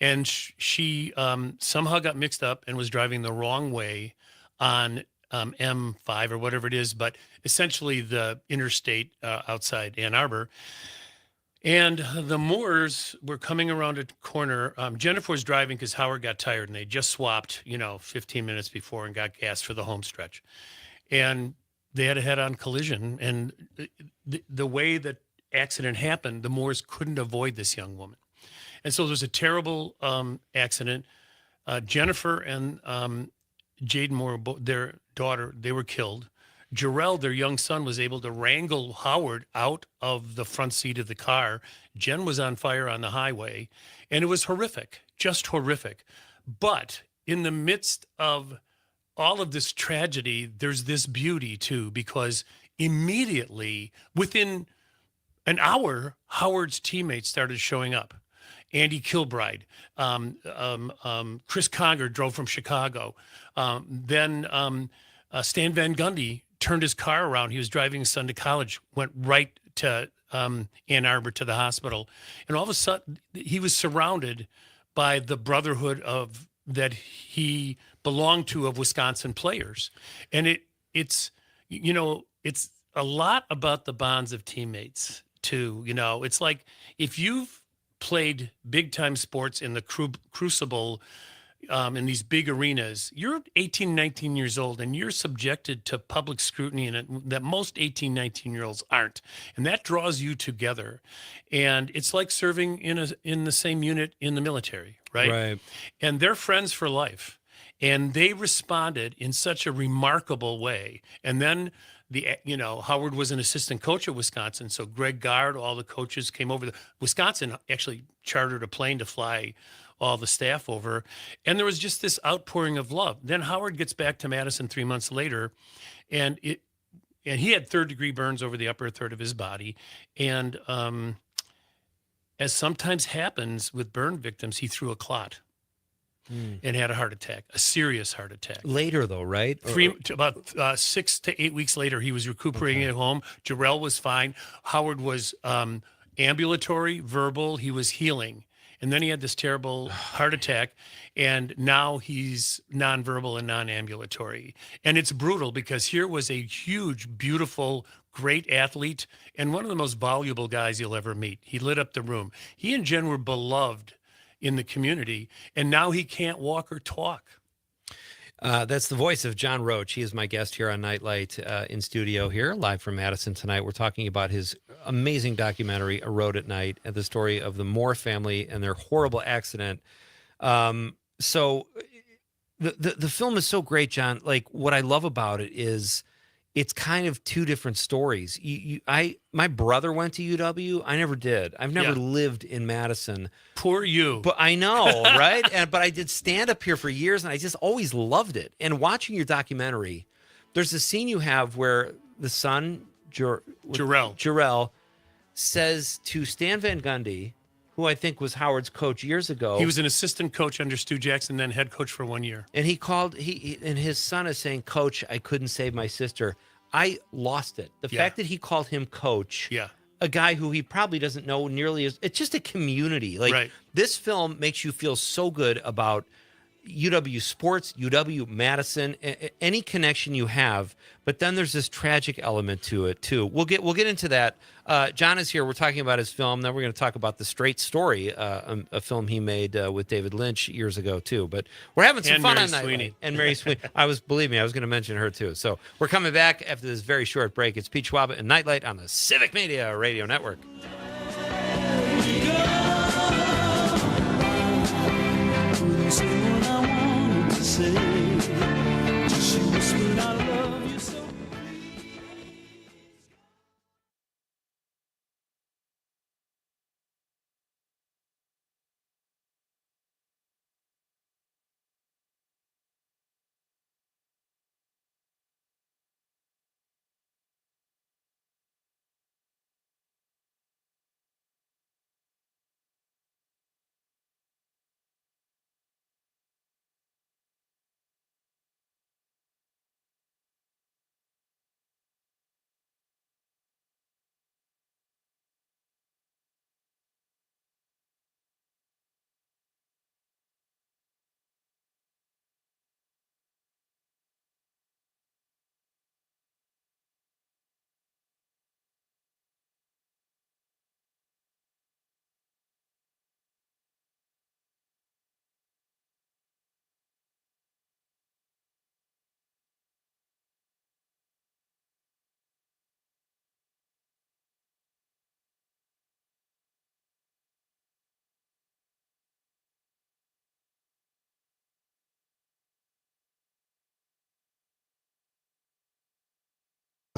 Speaker 9: And she somehow got mixed up and was driving the wrong way on M5 or whatever it is, but essentially the interstate outside Ann Arbor. And the Moores were coming around a corner. Jennifer was driving because Howard got tired and they just swapped, 15 minutes before and got gas for the home stretch. And they had a head-on collision. And the way that accident happened, the Moores couldn't avoid this young woman. And so there's a terrible accident. Jennifer and Jaden Moore, their daughter, they were killed. Jarrell, their young son, was able to wrangle Howard out of the front seat of the car. Jen was on fire on the highway, and it was horrific, just horrific. But in the midst of all of this tragedy, there's this beauty too, because immediately within an hour, Howard's teammates started showing up. Andy Kilbride, Chris Conger drove from Chicago. Then Stan Van Gundy turned his car around. He was driving his son to college, went right to Ann Arbor to the hospital. And all of a sudden, he was surrounded by the brotherhood of that he belonged to of Wisconsin players. And it's a lot about the bonds of teammates too. It's like if you've played big time sports in the crucible in these big arenas, you're 18, 19 years old and you're subjected to public scrutiny that most 18, 19-year-olds aren't. And that draws you together. And it's like serving in the same unit in the military, right?
Speaker 2: Right.
Speaker 9: And they're friends for life. And they responded in such a remarkable way. And then Howard was an assistant coach at Wisconsin. So Greg Gard, all the coaches came over. Wisconsin actually chartered a plane to fly all the staff over. And there was just this outpouring of love. Then Howard gets back to Madison 3 months later, and he had third-degree burns over the upper third of his body. And as sometimes happens with burn victims, he threw a clot and had a heart attack, a serious heart attack.
Speaker 2: Later, though, right?
Speaker 9: About 6 to 8 weeks later, he was recuperating at home. Jarrell was fine. Howard was ambulatory, verbal. He was healing. And then he had this terrible heart attack, and now he's nonverbal and non-ambulatory. And it's brutal because here was a huge, beautiful, great athlete and one of the most valuable guys you'll ever meet. He lit up the room. He and Jen were beloved in the community, and now he can't walk or talk.
Speaker 2: That's the voice of John Roach. He is my guest here on Nightlight in studio here, live from Madison tonight. We're talking about his amazing documentary, A Road at Night, and the story of the Moore family and their horrible accident. So the film is so great, John. Like, what I love about it is it's kind of two different stories. My brother went to UW. I never did. I've never lived in Madison.
Speaker 9: Poor you.
Speaker 2: But I know, right? But I did stand up here for years, and I just always loved it. And watching your documentary, there's a scene you have where the son, Jarrell, says to Stan Van Gundy, who I think was Howard's coach years ago.
Speaker 9: He was an assistant coach under Stu Jackson, then head coach for 1 year.
Speaker 2: And and his son is saying, "Coach, I couldn't save my sister." I lost it. The fact that he called him coach, a guy who he probably doesn't know nearly as, it's just a community. Like this film makes you feel so good about UW sports, UW Madison, any connection you have, but then there's this tragic element to it too. We'll get into that. John is here. We're talking about his film. Then we're going to talk about The Straight Story, a film he made with David Lynch years ago too. But we're having some fun on that. And Mary Sweeney. Believe me, I was going to mention her too. So we're coming back after this very short break. It's Pete Schwaba and Nightlight on the Civic Media Radio Network.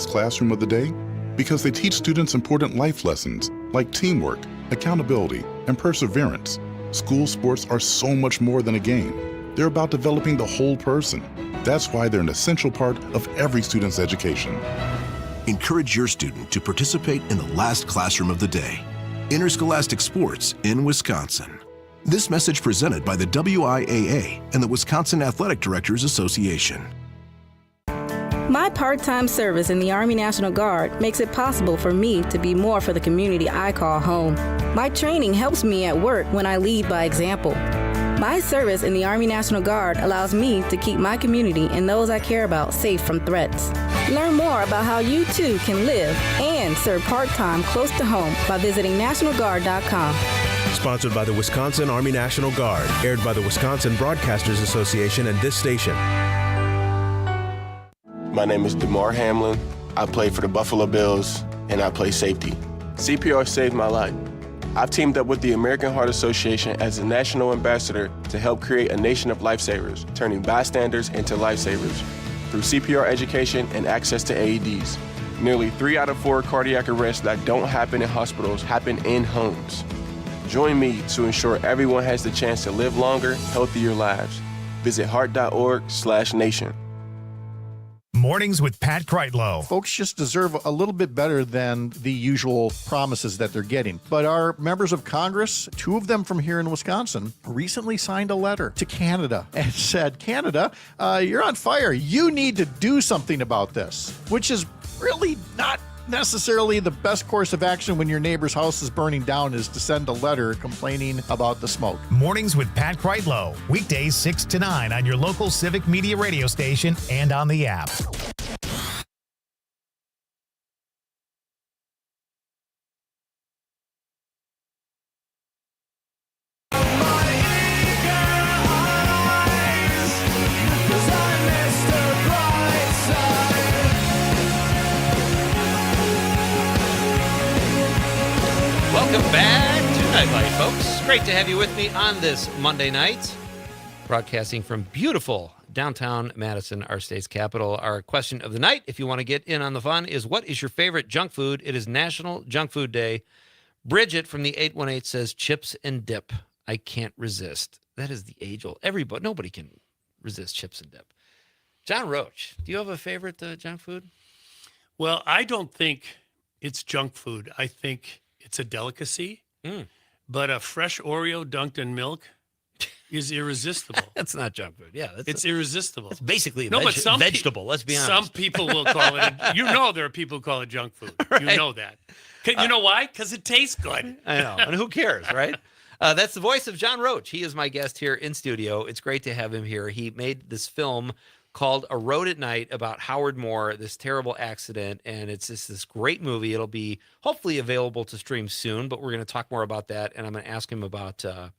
Speaker 10: classroom of the day? Because they teach students important life lessons like teamwork, accountability, and perseverance. School sports are so much more than a game. They're about developing the whole person. That's why they're an essential part of every student's education.
Speaker 11: Encourage your student to participate in the last classroom of the day. Interscholastic sports in Wisconsin. This message presented by the WIAA and the Wisconsin Athletic Directors Association.
Speaker 12: My part-time service in the Army National Guard makes it possible for me to be more for the community I call home. My training helps me at work when I lead by example. My service in the Army National Guard allows me to keep my community and those I care about safe from threats. Learn more about how you too can live and serve part-time close to home by visiting NationalGuard.com.
Speaker 13: Sponsored by the Wisconsin Army National Guard, aired by the Wisconsin Broadcasters Association and this station.
Speaker 14: My name is DeMar Hamlin. I play for the Buffalo Bills, and I play safety. CPR saved my life. I've teamed up with the American Heart Association as a national ambassador to help create a nation of lifesavers, turning bystanders into lifesavers through CPR education and access to AEDs. Nearly 3 out of 4 cardiac arrests that don't happen in hospitals happen in homes. Join me to ensure everyone has the chance to live longer, healthier lives. Visit heart.org/nation.
Speaker 3: Mornings with Pat Kreitlow.
Speaker 15: Folks just deserve a little bit better than the usual promises that they're getting. But our members of Congress, 2 of them from here in Wisconsin, recently signed a letter to Canada and said, Canada, you're on fire. You need to do something about this, which is really not necessarily the best course of action when your neighbor's house is burning down, is to send a letter complaining about the smoke.
Speaker 3: Mornings with Pat Kreitlow. Weekdays 6 to 9 on your local Civic Media radio station and on the app.
Speaker 2: Welcome back to Nightlight, folks. Great to have you with me on this Monday night. Broadcasting from beautiful downtown Madison, our state's capital. Our question of the night, if you want to get in on the fun, is what is your favorite junk food? It is National Junk Food Day. Bridget from the 818 says chips and dip. I can't resist. That is the age-old. Nobody can resist chips and dip. John Roach, do you have a favorite junk food?
Speaker 9: Well, I don't think it's junk food. I think it's a delicacy, but a fresh Oreo dunked in milk is irresistible.
Speaker 2: That's not junk food. Yeah,
Speaker 9: it's irresistible.
Speaker 2: It's basically
Speaker 9: some
Speaker 2: vegetable. Let's be honest.
Speaker 9: Some people will call it. There are people who call it junk food. Right. You know that. You know why? Because it tastes good.
Speaker 2: I know, and who cares, right? That's the voice of John Roach. He is my guest here in studio. It's great to have him here. He made this film called A Road at Night about Howard Moore, this terrible accident, and it's just this great movie. It'll be hopefully available to stream soon, but we're going to talk more about that, and I'm going to ask him about a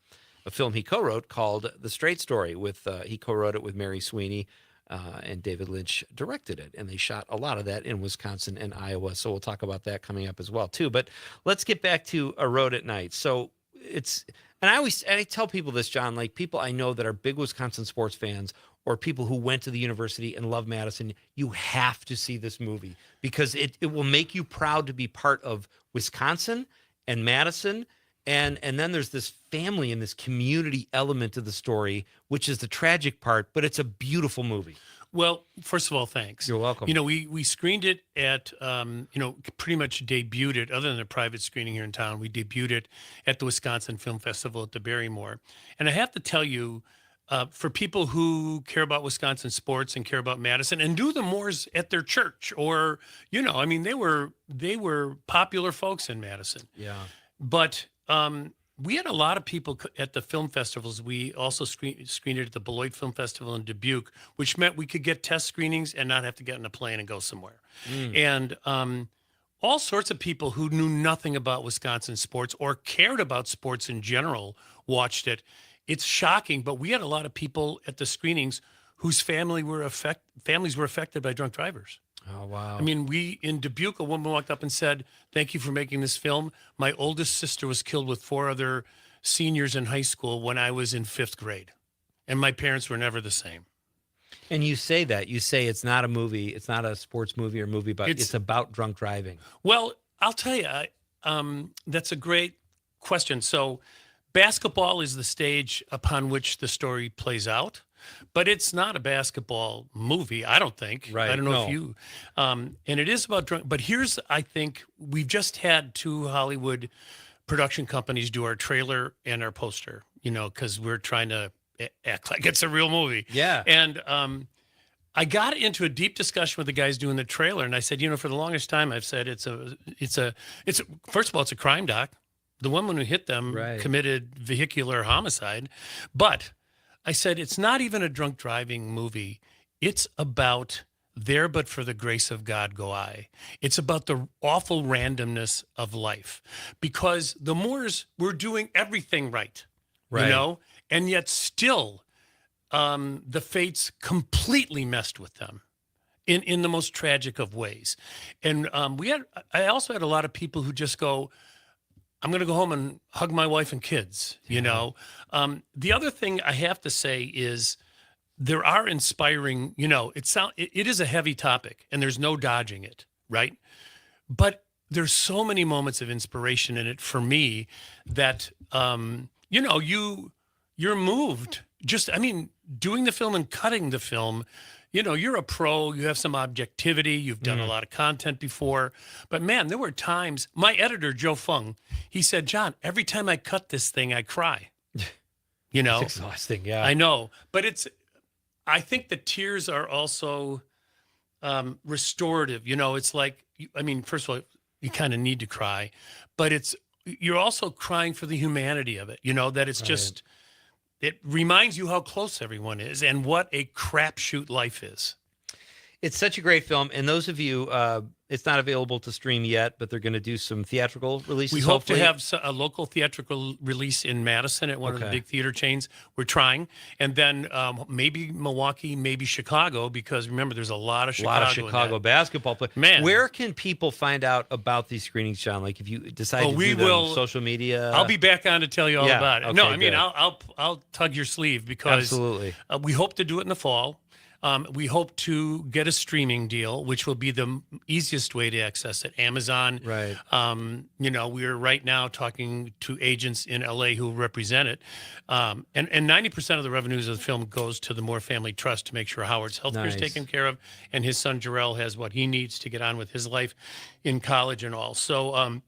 Speaker 2: film he co-wrote called The Straight Story. He co-wrote it with Mary Sweeney, and David Lynch directed it, and they shot a lot of that in Wisconsin and Iowa, so we'll talk about that coming up as well, too. But let's get back to A Road at Night. So I tell people this, John, like people I know that are big Wisconsin sports fans or people who went to the university and love Madison, you have to see this movie because it will make you proud to be part of Wisconsin and Madison. And then there's this family and this community element to the story, which is the tragic part, but it's a beautiful movie.
Speaker 9: Well, first of all, thanks.
Speaker 2: You're welcome.
Speaker 9: We screened it at, pretty much debuted it, other than a private screening here in town, we debuted it at the Wisconsin Film Festival at the Barrymore. And I have to tell you, for people who care about Wisconsin sports and care about Madison and do the Moores at their church or, they were popular folks in Madison.
Speaker 2: Yeah.
Speaker 9: But we had a lot of people at the film festivals. We also screened it at the Beloit Film Festival in Dubuque, which meant we could get test screenings and not have to get on a plane and go somewhere. And all sorts of people who knew nothing about Wisconsin sports or cared about sports in general watched it. It's shocking, but we had a lot of people at the screenings whose families were affected by drunk drivers.
Speaker 2: Oh, wow.
Speaker 9: I mean, in Dubuque, a woman walked up and said, "Thank you for making this film. My oldest sister was killed with 4 other seniors in high school when I was in 5th grade, and my parents were never the same."
Speaker 2: And you say that. You say it's not a movie. It's not a sports movie or movie, but it's about drunk driving.
Speaker 9: Well, I'll tell you, that's a great question. So basketball is the stage upon which the story plays out, but it's not a basketball movie, I don't think.
Speaker 2: Right.
Speaker 9: I don't know
Speaker 2: No.
Speaker 9: if you, and it is about drunk, but here's, I think we've just had 2 Hollywood production companies do our trailer and our poster, because we're trying to act like it's a real movie.
Speaker 2: Yeah.
Speaker 9: And I got into a deep discussion with the guys doing the trailer, and I said, for the longest time, I've said it's first of all, it's a crime doc. The woman who hit them committed vehicular homicide, but I said it's not even a drunk driving movie. It's about there, but for the grace of God go I. It's about the awful randomness of life, because the Moores were doing everything right. And yet still, the fates completely messed with them in the most tragic of ways. And I also had a lot of people who just go, I'm going to go home and hug my wife and kids, The other thing I have to say is there are inspiring, it is a heavy topic and there's no dodging it, right? But there's so many moments of inspiration in it for me that, you're moved. Doing the film and cutting the film, you're a pro, you have some objectivity, you've done a lot of content before. But man, there were times, my editor, Joe Fung, he said, John, every time I cut this thing, I cry.
Speaker 2: It's exhausting, yeah.
Speaker 9: I know. But I think the tears are also restorative. It's like, first of all, you kind of need to cry, but you're also crying for the humanity of it, that it's just, it reminds you how close everyone is and what a crapshoot life is.
Speaker 2: It's such a great film. And those of you, it's not available to stream yet, but they're going to do some theatrical releases.
Speaker 9: We hope to have a local theatrical release in Madison at one of the big theater chains. We're trying. And then maybe Milwaukee, maybe Chicago, because remember, there's a lot of Chicago
Speaker 2: basketball players.
Speaker 9: Man.
Speaker 2: Where can people find out about these screenings, John? Like if you decide to do them on social media?
Speaker 9: I'll be back on to tell you all about it.
Speaker 2: Okay,
Speaker 9: No,
Speaker 2: good.
Speaker 9: I'll tug your sleeve because
Speaker 2: Absolutely.
Speaker 9: We hope to do it in the fall. We hope to get a streaming deal, which will be the easiest way to access it. Amazon.
Speaker 2: Right.
Speaker 9: We're right now talking to agents in LA who represent it. And 90% of the revenues of the film goes to the Moore Family Trust to make sure Howard's healthcare is taken care of. And his son, Jarrell, has what he needs to get on with his life in college and all. So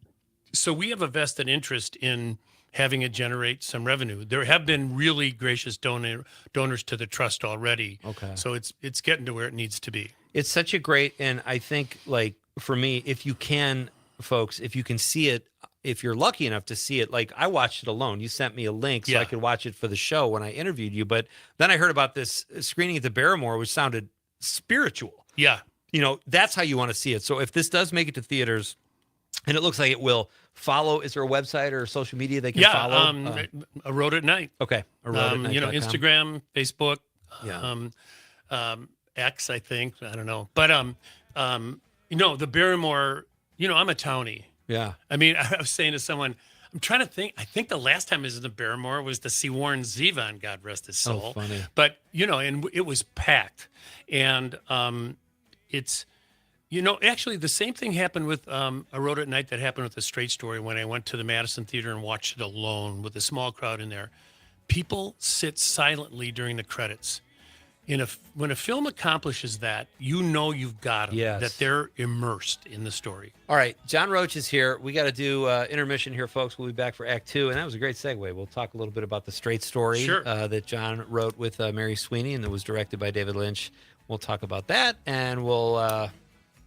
Speaker 9: we have a vested interest in having it generate some revenue. There have been really gracious donors to the trust already.
Speaker 2: Okay.
Speaker 9: So it's getting to where it needs to be.
Speaker 2: It's such a great, and I think like for me, if you can, folks, if you can see it, if you're lucky enough to see it, like I watched it alone. You sent me a link so I could watch it for the show when I interviewed you. But then I heard about this screening at the Barrymore, which sounded spiritual.
Speaker 9: Yeah.
Speaker 2: That's how you want to see it. So if this does make it to theaters, and it looks like it will, follow. Is there a website or social media they can follow?
Speaker 9: A Road at Night.
Speaker 2: Okay. A Road at Night.
Speaker 9: Instagram, Facebook, X, I think. I don't know. But the Barrymore, I'm a townie.
Speaker 2: Yeah.
Speaker 9: I was saying to someone, I'm trying to think. I think the last time I was in the Barrymore was to see Warren Zevon, God rest his soul.
Speaker 2: Oh, funny.
Speaker 9: But, and it was packed. And it's, actually the same thing happened with A Road at Night that happened with A Straight Story when I went to the Madison Theater and watched it alone with a small crowd in there. People sit silently during the credits. When a film accomplishes that, you've got them, that they're immersed in the story.
Speaker 2: All right, John Roach is here. We got to do intermission here, folks. We'll be back for Act 2, and that was a great segue. We'll talk a little bit about The Straight Story that John wrote with Mary Sweeney and that was directed by David Lynch. We'll talk about that, and we'll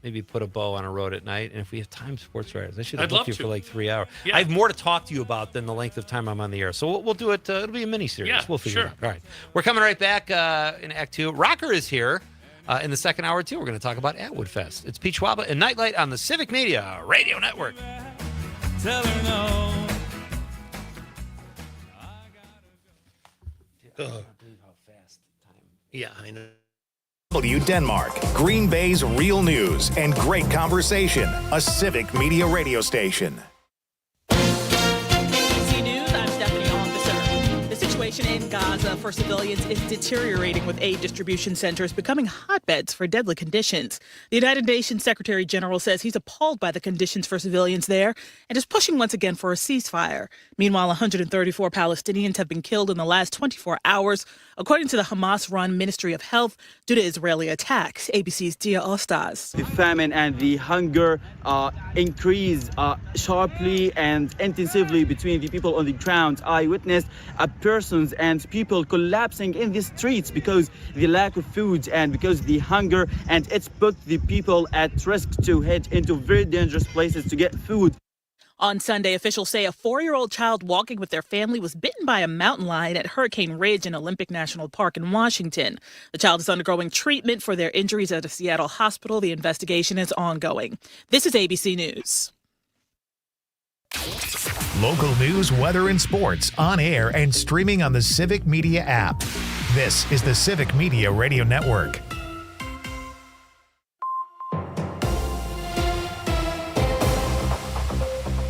Speaker 2: maybe put a bow on A Road at Night. And if we have time, Sports Writers, I should have booked you for like 3 hours.
Speaker 9: Yeah.
Speaker 2: I have more to talk to you about than the length of time I'm on the air. So we'll do it. It'll be a mini-series.
Speaker 9: Yeah,
Speaker 2: we'll figure it out. All right. We're coming right back in Act 2. Rocker is here in the second hour, too. We're going to talk about Atwood Fest. It's Pete Schwaba and Nite Lite on the Civic Media Radio Network.
Speaker 4: Tell her no.
Speaker 9: Yeah, I know.
Speaker 3: Denmark, Green Bay's real news and great conversation. A Civic Media radio station.
Speaker 16: ABC News, I'm Stephanie Officer. The situation situation in Gaza for civilians is deteriorating, with aid distribution centers becoming hotbeds for deadly conditions. The United Nations Secretary General says he's appalled by the conditions for civilians there and is pushing once again for a ceasefire. Meanwhile, 134 Palestinians have been killed in the last 24 hours, according to the Hamas-run Ministry of Health, due to Israeli attacks. ABC's Dia Ostaz.
Speaker 17: The famine and the hunger increase sharply and intensively between the people on the ground. I witnessed persons and people collapsing in the streets because the lack of food and because the hunger, and it's put the people at risk to head into very dangerous places to get food.
Speaker 16: On Sunday, officials say a 4-year-old child walking with their family was bitten by a mountain lion at Hurricane Ridge in Olympic National Park in Washington. The child is undergoing treatment for their injuries at a Seattle hospital. The investigation is ongoing. This is ABC News.
Speaker 3: Local news, weather, and sports on air and streaming on the Civic Media app. This is the Civic Media Radio Network.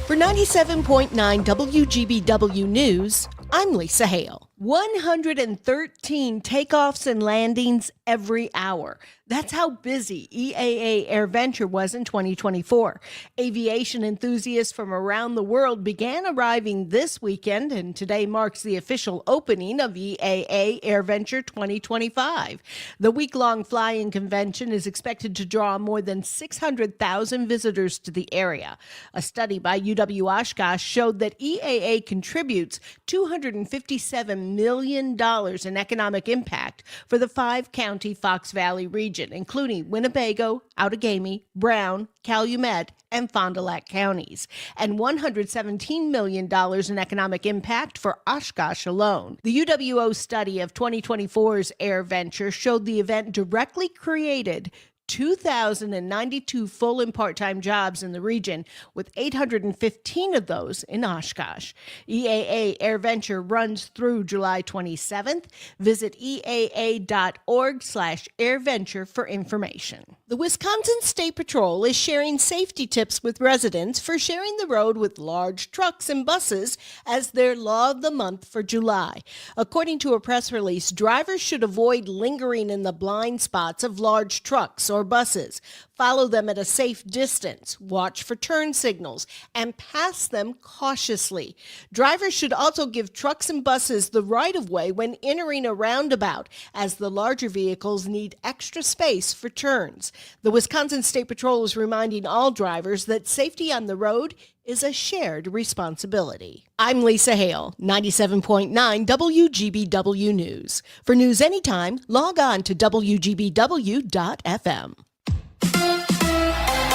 Speaker 18: For 97.9 WGBW News, I'm Lisa Hale. 113 takeoffs and landings every hour. That's how busy EAA AirVenture was in 2024. Aviation enthusiasts from around the world began arriving this weekend, and today marks the official opening of EAA AirVenture 2025. The week-long flying convention is expected to draw more than 600,000 visitors to the area. A study by UW-Oshkosh showed that EAA contributes $257 million in economic impact for the 5-county Fox Valley region, including Winnebago, Outagamie, Brown, Calumet, and Fond du Lac counties, and $117 million in economic impact for Oshkosh alone. The UWO study of 2024's AirVenture showed the event directly created 2,092 full and part-time jobs in the region, with 815 of those in Oshkosh. EAA AirVenture runs through July 27th. Visit eaa.org/airventure for information. The Wisconsin State Patrol is sharing safety tips with residents for sharing the road with large trucks and buses as their Law of the Month for July. According to a press release, drivers should avoid lingering in the blind spots of large trucks or buses. Follow them at a safe distance, watch for turn signals, and pass them cautiously. Drivers should also give trucks and buses the right-of-way when entering a roundabout, as the larger vehicles need extra space for turns. The Wisconsin State Patrol is reminding all drivers that safety on the road is a shared responsibility. I'm Lisa Hale, 97.9 WGBW News. For news anytime, log on to WGBW.fm.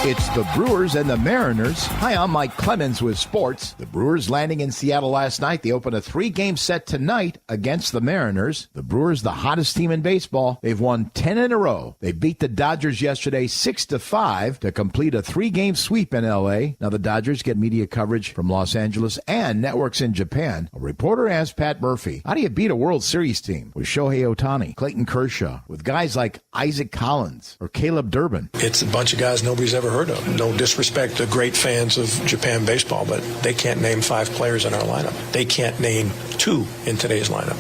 Speaker 19: It's the Brewers and the Mariners. Hi, I'm Mike Clemens with sports. The Brewers landing in Seattle last night. They open a 3-game set tonight against the Mariners. The Brewers, the hottest team in baseball. They've won 10 in a row. They beat the Dodgers yesterday 6-5 to complete a 3-game sweep in L.A. Now the Dodgers get media coverage from Los Angeles and networks in Japan. A reporter asked Pat Murphy, how do you beat a World Series team with Shohei Ohtani, Clayton Kershaw, with guys like Isaac Collins or Caleb Durbin?
Speaker 20: It's a bunch of guys nobody's ever heard of. No disrespect to great fans of Japan baseball, but they can't name 5 players in our lineup. They can't name 2 in today's lineup.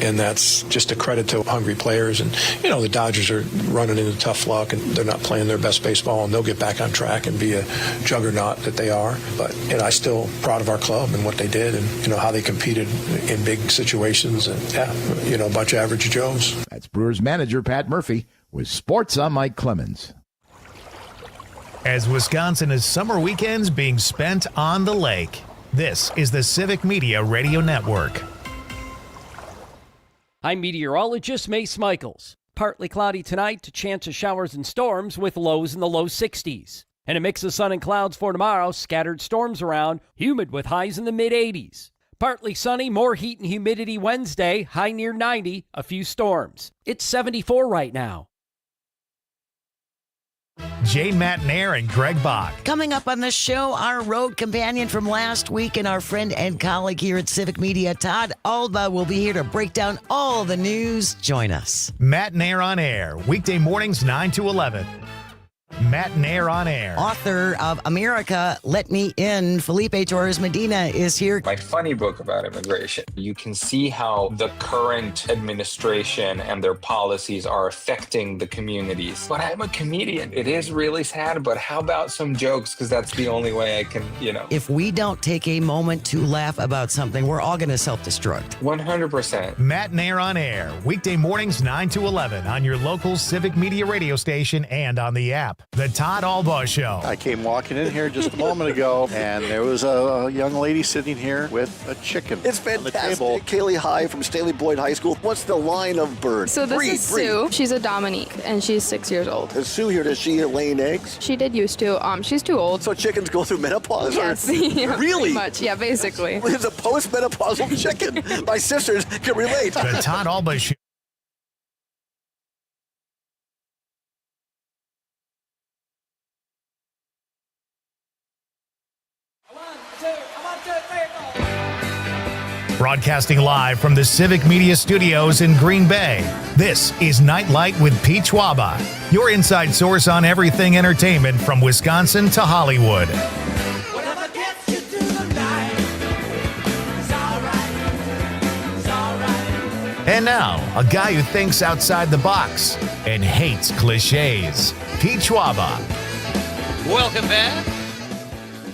Speaker 20: And that's just a credit to hungry players. And, you know, the Dodgers are running into tough luck, and they're not playing their best baseball, and they'll get back on track and be a juggernaut that they are. But, you know, I'm still proud of our club and what they did and, you know, how they competed in big situations. And, yeah, you know, a bunch of average Joes.
Speaker 19: That's Brewers manager Pat Murphy with sports. I'm Mike Clemens.
Speaker 3: As Wisconsin is summer weekends being spent on the lake, this is the Civic Media Radio Network.
Speaker 21: I'm meteorologist Mace Michaels. Partly cloudy tonight, chance of showers and storms with lows in the low 60s. And a mix of sun and clouds for tomorrow, scattered storms around, humid with highs in the mid-80s. Partly sunny, more heat and humidity Wednesday, high near 90, a few storms. It's 74 right now.
Speaker 3: Jane Matnair and Greg Bach.
Speaker 22: Coming up on the show, our road companion from last week and our friend and colleague here at Civic Media, Todd Alba, will be here to break down all the news. Join us.
Speaker 3: Matnair on air, weekday mornings 9 to 11. Matt Nair on Air.
Speaker 22: Author of America, Let Me In, Felipe Torres Medina is here.
Speaker 1: My funny book about immigration. You can see how the current administration and their policies are affecting the communities. But I'm a comedian. It is really sad, but how about some jokes? Because that's the only way I can,
Speaker 22: If we don't take a moment to laugh about something, we're all going to self-destruct.
Speaker 1: 100%.
Speaker 3: Matt Nair on Air, weekday mornings 9 to 11 on your local Civic Media radio station and on the app. The Todd Albaugh Show.
Speaker 15: I came walking in here just a moment ago, and there was a young lady sitting here with a chicken.
Speaker 7: It's fantastic. Kaylee High from Staley Boyd High School. What's the line of bird?
Speaker 23: So this is Sue. She's a Dominique, and she's 6 years old.
Speaker 7: Is Sue here? Does she lay eggs?
Speaker 23: She did used to. She's too old.
Speaker 7: So chickens go through menopause?
Speaker 23: Yes.
Speaker 7: Or?
Speaker 23: Yeah,
Speaker 7: Really?
Speaker 23: pretty much. Yeah, basically.
Speaker 7: It's a post-menopausal chicken. My sisters can relate.
Speaker 3: The Todd Albaugh Show. Broadcasting live from the Civic Media Studios in Green Bay, this is Night Light with Pete Schwaba, your inside source on everything entertainment from Wisconsin to Hollywood.
Speaker 4: Whatever gets you through the night, it's alright, it's alright.
Speaker 3: And now, a guy who thinks outside the box and hates cliches, Pete Schwaba.
Speaker 2: Welcome back.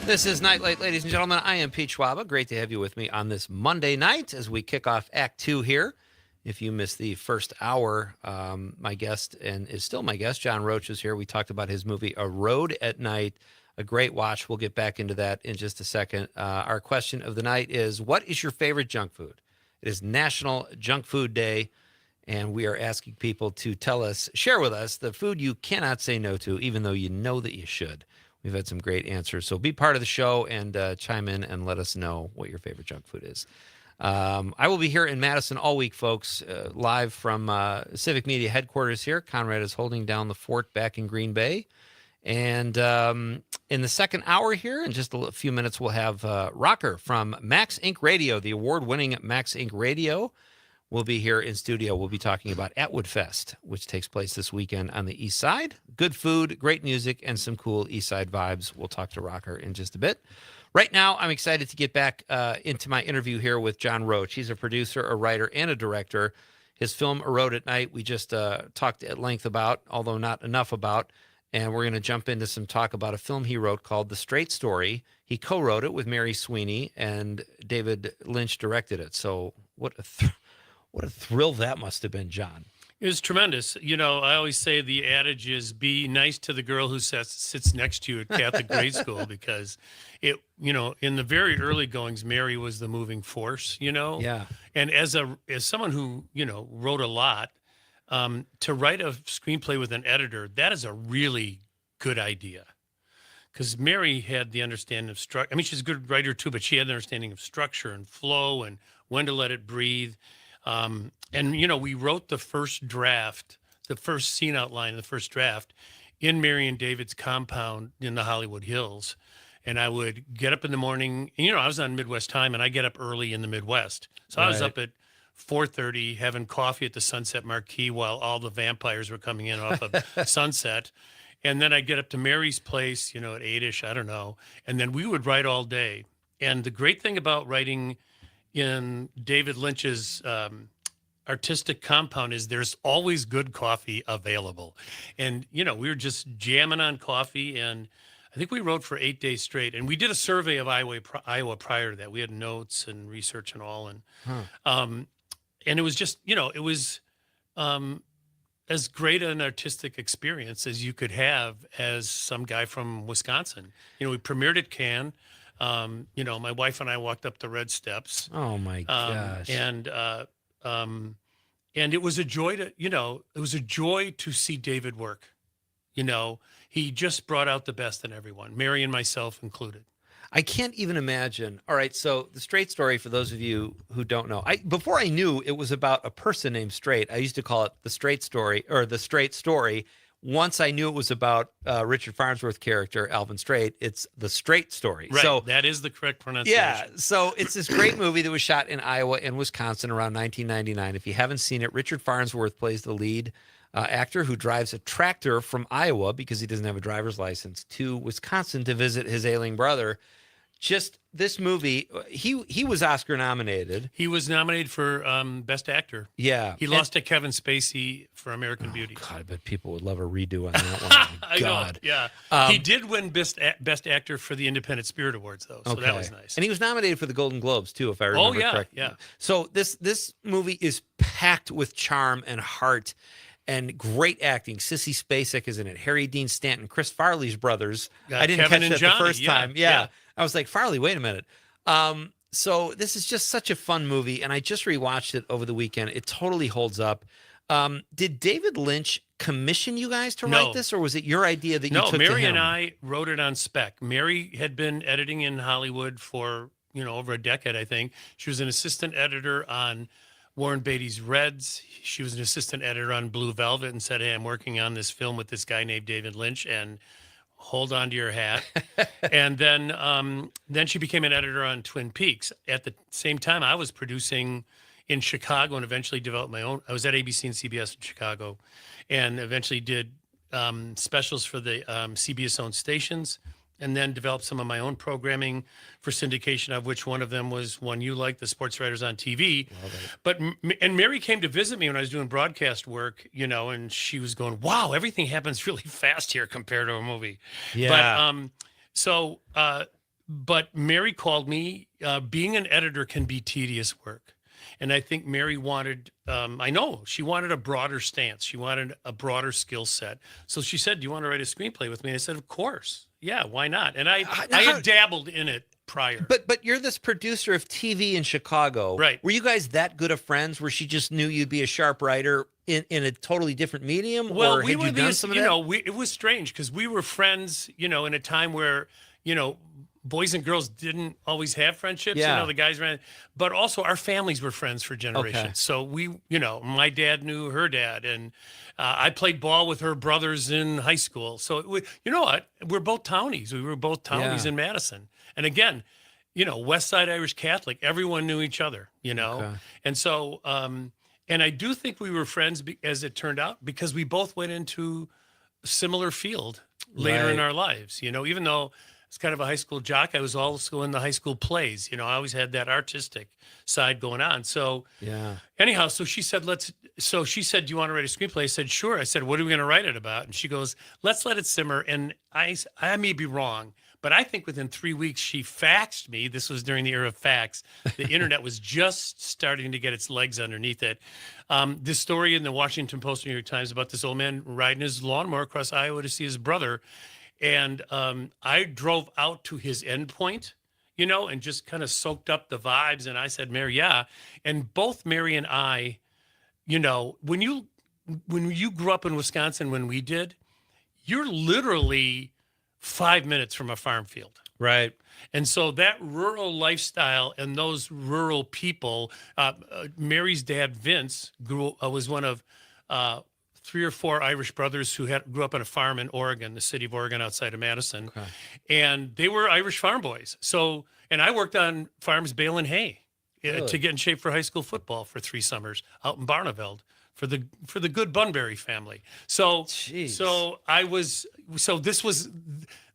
Speaker 2: This is Night Light, ladies and gentlemen. I am Pete Schwaba. Great to have you with me on this Monday night as we kick off Act 2 here. If you missed the first hour, my guest, and is still my guest, John Roach, is here. We talked about his movie A Road at Night, a great watch. We'll get back into that in just a second. Our question of the night is, what is your favorite junk food? It is National Junk Food Day, and we are asking people to share with us the food you cannot say no to, even though you know that you should. We've had some great answers. So be part of the show and chime in and let us know what your favorite junk food is. I will be here in Madison all week, folks, live from Civic Media headquarters here. Conrad is holding down the fort back in Green Bay. And in the second hour here, in just a few minutes, we'll have Rocker from Max Inc. Radio, the award-winning Max Inc. Radio. Will be here in studio. We'll be talking about Atwood Fest, which takes place this weekend on the East Side. Good food, great music, and some cool East Side vibes. We'll talk to Rocker in just a bit. Right now, I'm excited to get back into my interview here with John Roach. He's a producer, a writer, and a director. His film, A Road at Night, we just talked at length about, although not enough about, and we're going to jump into some talk about a film he wrote called The Straight Story. He co-wrote it with Mary Sweeney, and David Lynch directed it. So what a thrill that must have been, John.
Speaker 9: It was tremendous. I always say the adage is be nice to the girl who sits next to you at Catholic grade school, because in the very early goings, Mary was the moving force,
Speaker 2: Yeah.
Speaker 9: And as someone who, wrote a lot, to write a screenplay with an editor, that is a really good idea. Because Mary had the understanding of structure. I mean, she's a good writer too, but she had the understanding of structure and flow and when to let it breathe. And we wrote the first draft, the first scene outline in the first draft in Mary and David's compound in the Hollywood Hills. And I would get up in the morning, and, I was on Midwest time, and I get up early in the Midwest. So I was up at 4:30 having coffee at the Sunset Marquee while all the vampires were coming in off of Sunset. And then I'd get up to Mary's place, at 8-ish, I don't know. And then we would write all day. And the great thing about writing in David Lynch's artistic compound is there's always good coffee available. And, we were just jamming on coffee, and I think we wrote for 8 days straight. And we did a survey of Iowa prior to that. We had notes and research and all. And it was just, it was as great an artistic experience as you could have as some guy from Wisconsin. We premiered at Cannes. My wife and I walked up the red steps.
Speaker 2: Oh my gosh.
Speaker 9: And it was a joy to see David work. He just brought out the best in everyone, Mary and myself included.
Speaker 2: I can't even imagine. All right, so The Straight Story, for those of you who don't know, before I knew it was about a person named Straight, I used to call it The Straight Story or The Straight Story. Once I knew it was about Richard Farnsworth character, Alvin Straight, it's The Straight Story.
Speaker 9: Right,
Speaker 2: so
Speaker 9: that is the correct pronunciation.
Speaker 2: Yeah, so it's this great movie that was shot in Iowa and Wisconsin around 1999. If you haven't seen it, Richard Farnsworth plays the lead. actor who drives a tractor from Iowa because he doesn't have a driver's license to Wisconsin to visit his ailing brother. Just this movie, he was Oscar nominated.
Speaker 9: He was nominated for Best Actor.
Speaker 2: Yeah.
Speaker 9: He lost to Kevin Spacey for American Beauty.
Speaker 2: God, I bet people would love a redo on that one. Oh,
Speaker 9: I
Speaker 2: God.
Speaker 9: know, yeah. He did win Best Actor for the Independent Spirit Awards, though, so that was nice.
Speaker 2: And he was nominated for the Golden Globes, too, if I remember correctly.
Speaker 9: Yeah.
Speaker 2: So this movie is packed with charm and heart and great acting. Sissy Spacek is in it. Harry Dean Stanton, Chris Farley's brothers. I didn't
Speaker 9: Kevin
Speaker 2: catch
Speaker 9: and
Speaker 2: that
Speaker 9: Johnny,
Speaker 2: the first time.
Speaker 9: yeah.
Speaker 2: I was like, Farley, wait a minute. So this is just such a fun movie, and I just rewatched it over the weekend. It totally holds up. Did David Lynch commission you guys to write this, or was it your idea that you took to him?
Speaker 9: No, Mary and I wrote it on spec. Mary had been editing in Hollywood for, over a decade, I think. She was an assistant editor on Warren Beatty's Reds. She was an assistant editor on Blue Velvet and said, hey, I'm working on this film with this guy named David Lynch, and hold on to your hat. And then she became an editor on Twin Peaks. At the same time, I was producing in Chicago and eventually developed my own. I was at ABC and CBS in Chicago and eventually did specials for the CBS-owned stations, and then developed some of my own programming for syndication, of which one of them was one you like, the Sports Writers on TV. But Mary came to visit me when I was doing broadcast work, and she was going, wow, everything happens really fast here compared to a movie.
Speaker 2: Yeah.
Speaker 9: But Mary called me. Being an editor can be tedious work. And I think Mary wanted, she wanted a broader stance. She wanted a broader skill set. So she said, do you want to write a screenplay with me? And I said, of course. Yeah, why not? And I had dabbled in it prior.
Speaker 2: But you're this producer of TV in Chicago.
Speaker 9: Right.
Speaker 2: Were you guys that good of friends where she just knew you'd be a sharp writer in a totally different medium?
Speaker 9: Well,
Speaker 2: or
Speaker 9: we
Speaker 2: had
Speaker 9: were
Speaker 2: you done some of that?
Speaker 9: it was strange because we were friends, in a time where, boys and girls didn't always have friendships.
Speaker 2: Yeah.
Speaker 9: The guys ran, but also our families were friends for generations.
Speaker 2: Okay.
Speaker 9: So we, my dad knew her dad, and I played ball with her brothers in high school. So you know what? We're both townies. We were both townies in Madison. And again, West Side Irish Catholic, everyone knew each other,
Speaker 2: Okay.
Speaker 9: And so, and I do think we were friends as it turned out, because we both went into a similar field later in our lives, even though it's kind of a high school jock. I was also in the high school plays. I always had that artistic side going on. So anyhow, so she said, do you want to write a screenplay? I said, sure. I said, what are we going to write it about? And she goes, let's let it simmer. And I may be wrong, but I think within 3 weeks she faxed me. This was during the era of fax. The internet was just starting to get its legs underneath it. This story in the Washington Post, New York Times, about this old man riding his lawnmower across Iowa to see his brother. And I drove out to his endpoint, and just kind of soaked up the vibes. And I said, Mary, yeah. And both Mary and I, when you grew up in Wisconsin, when we did, you're literally 5 minutes from a farm field.
Speaker 2: Right.
Speaker 9: And so that rural lifestyle and those rural people, Mary's dad, Vince, was one of 3 or 4 Irish brothers who grew up on a farm in Oregon, the city of Oregon outside of Madison.
Speaker 2: Okay.
Speaker 9: And they were Irish farm boys. So, and I worked on farms baling hay to get in shape for high school football for 3 summers out in Barneveld for the good Bunbury family. So, this was,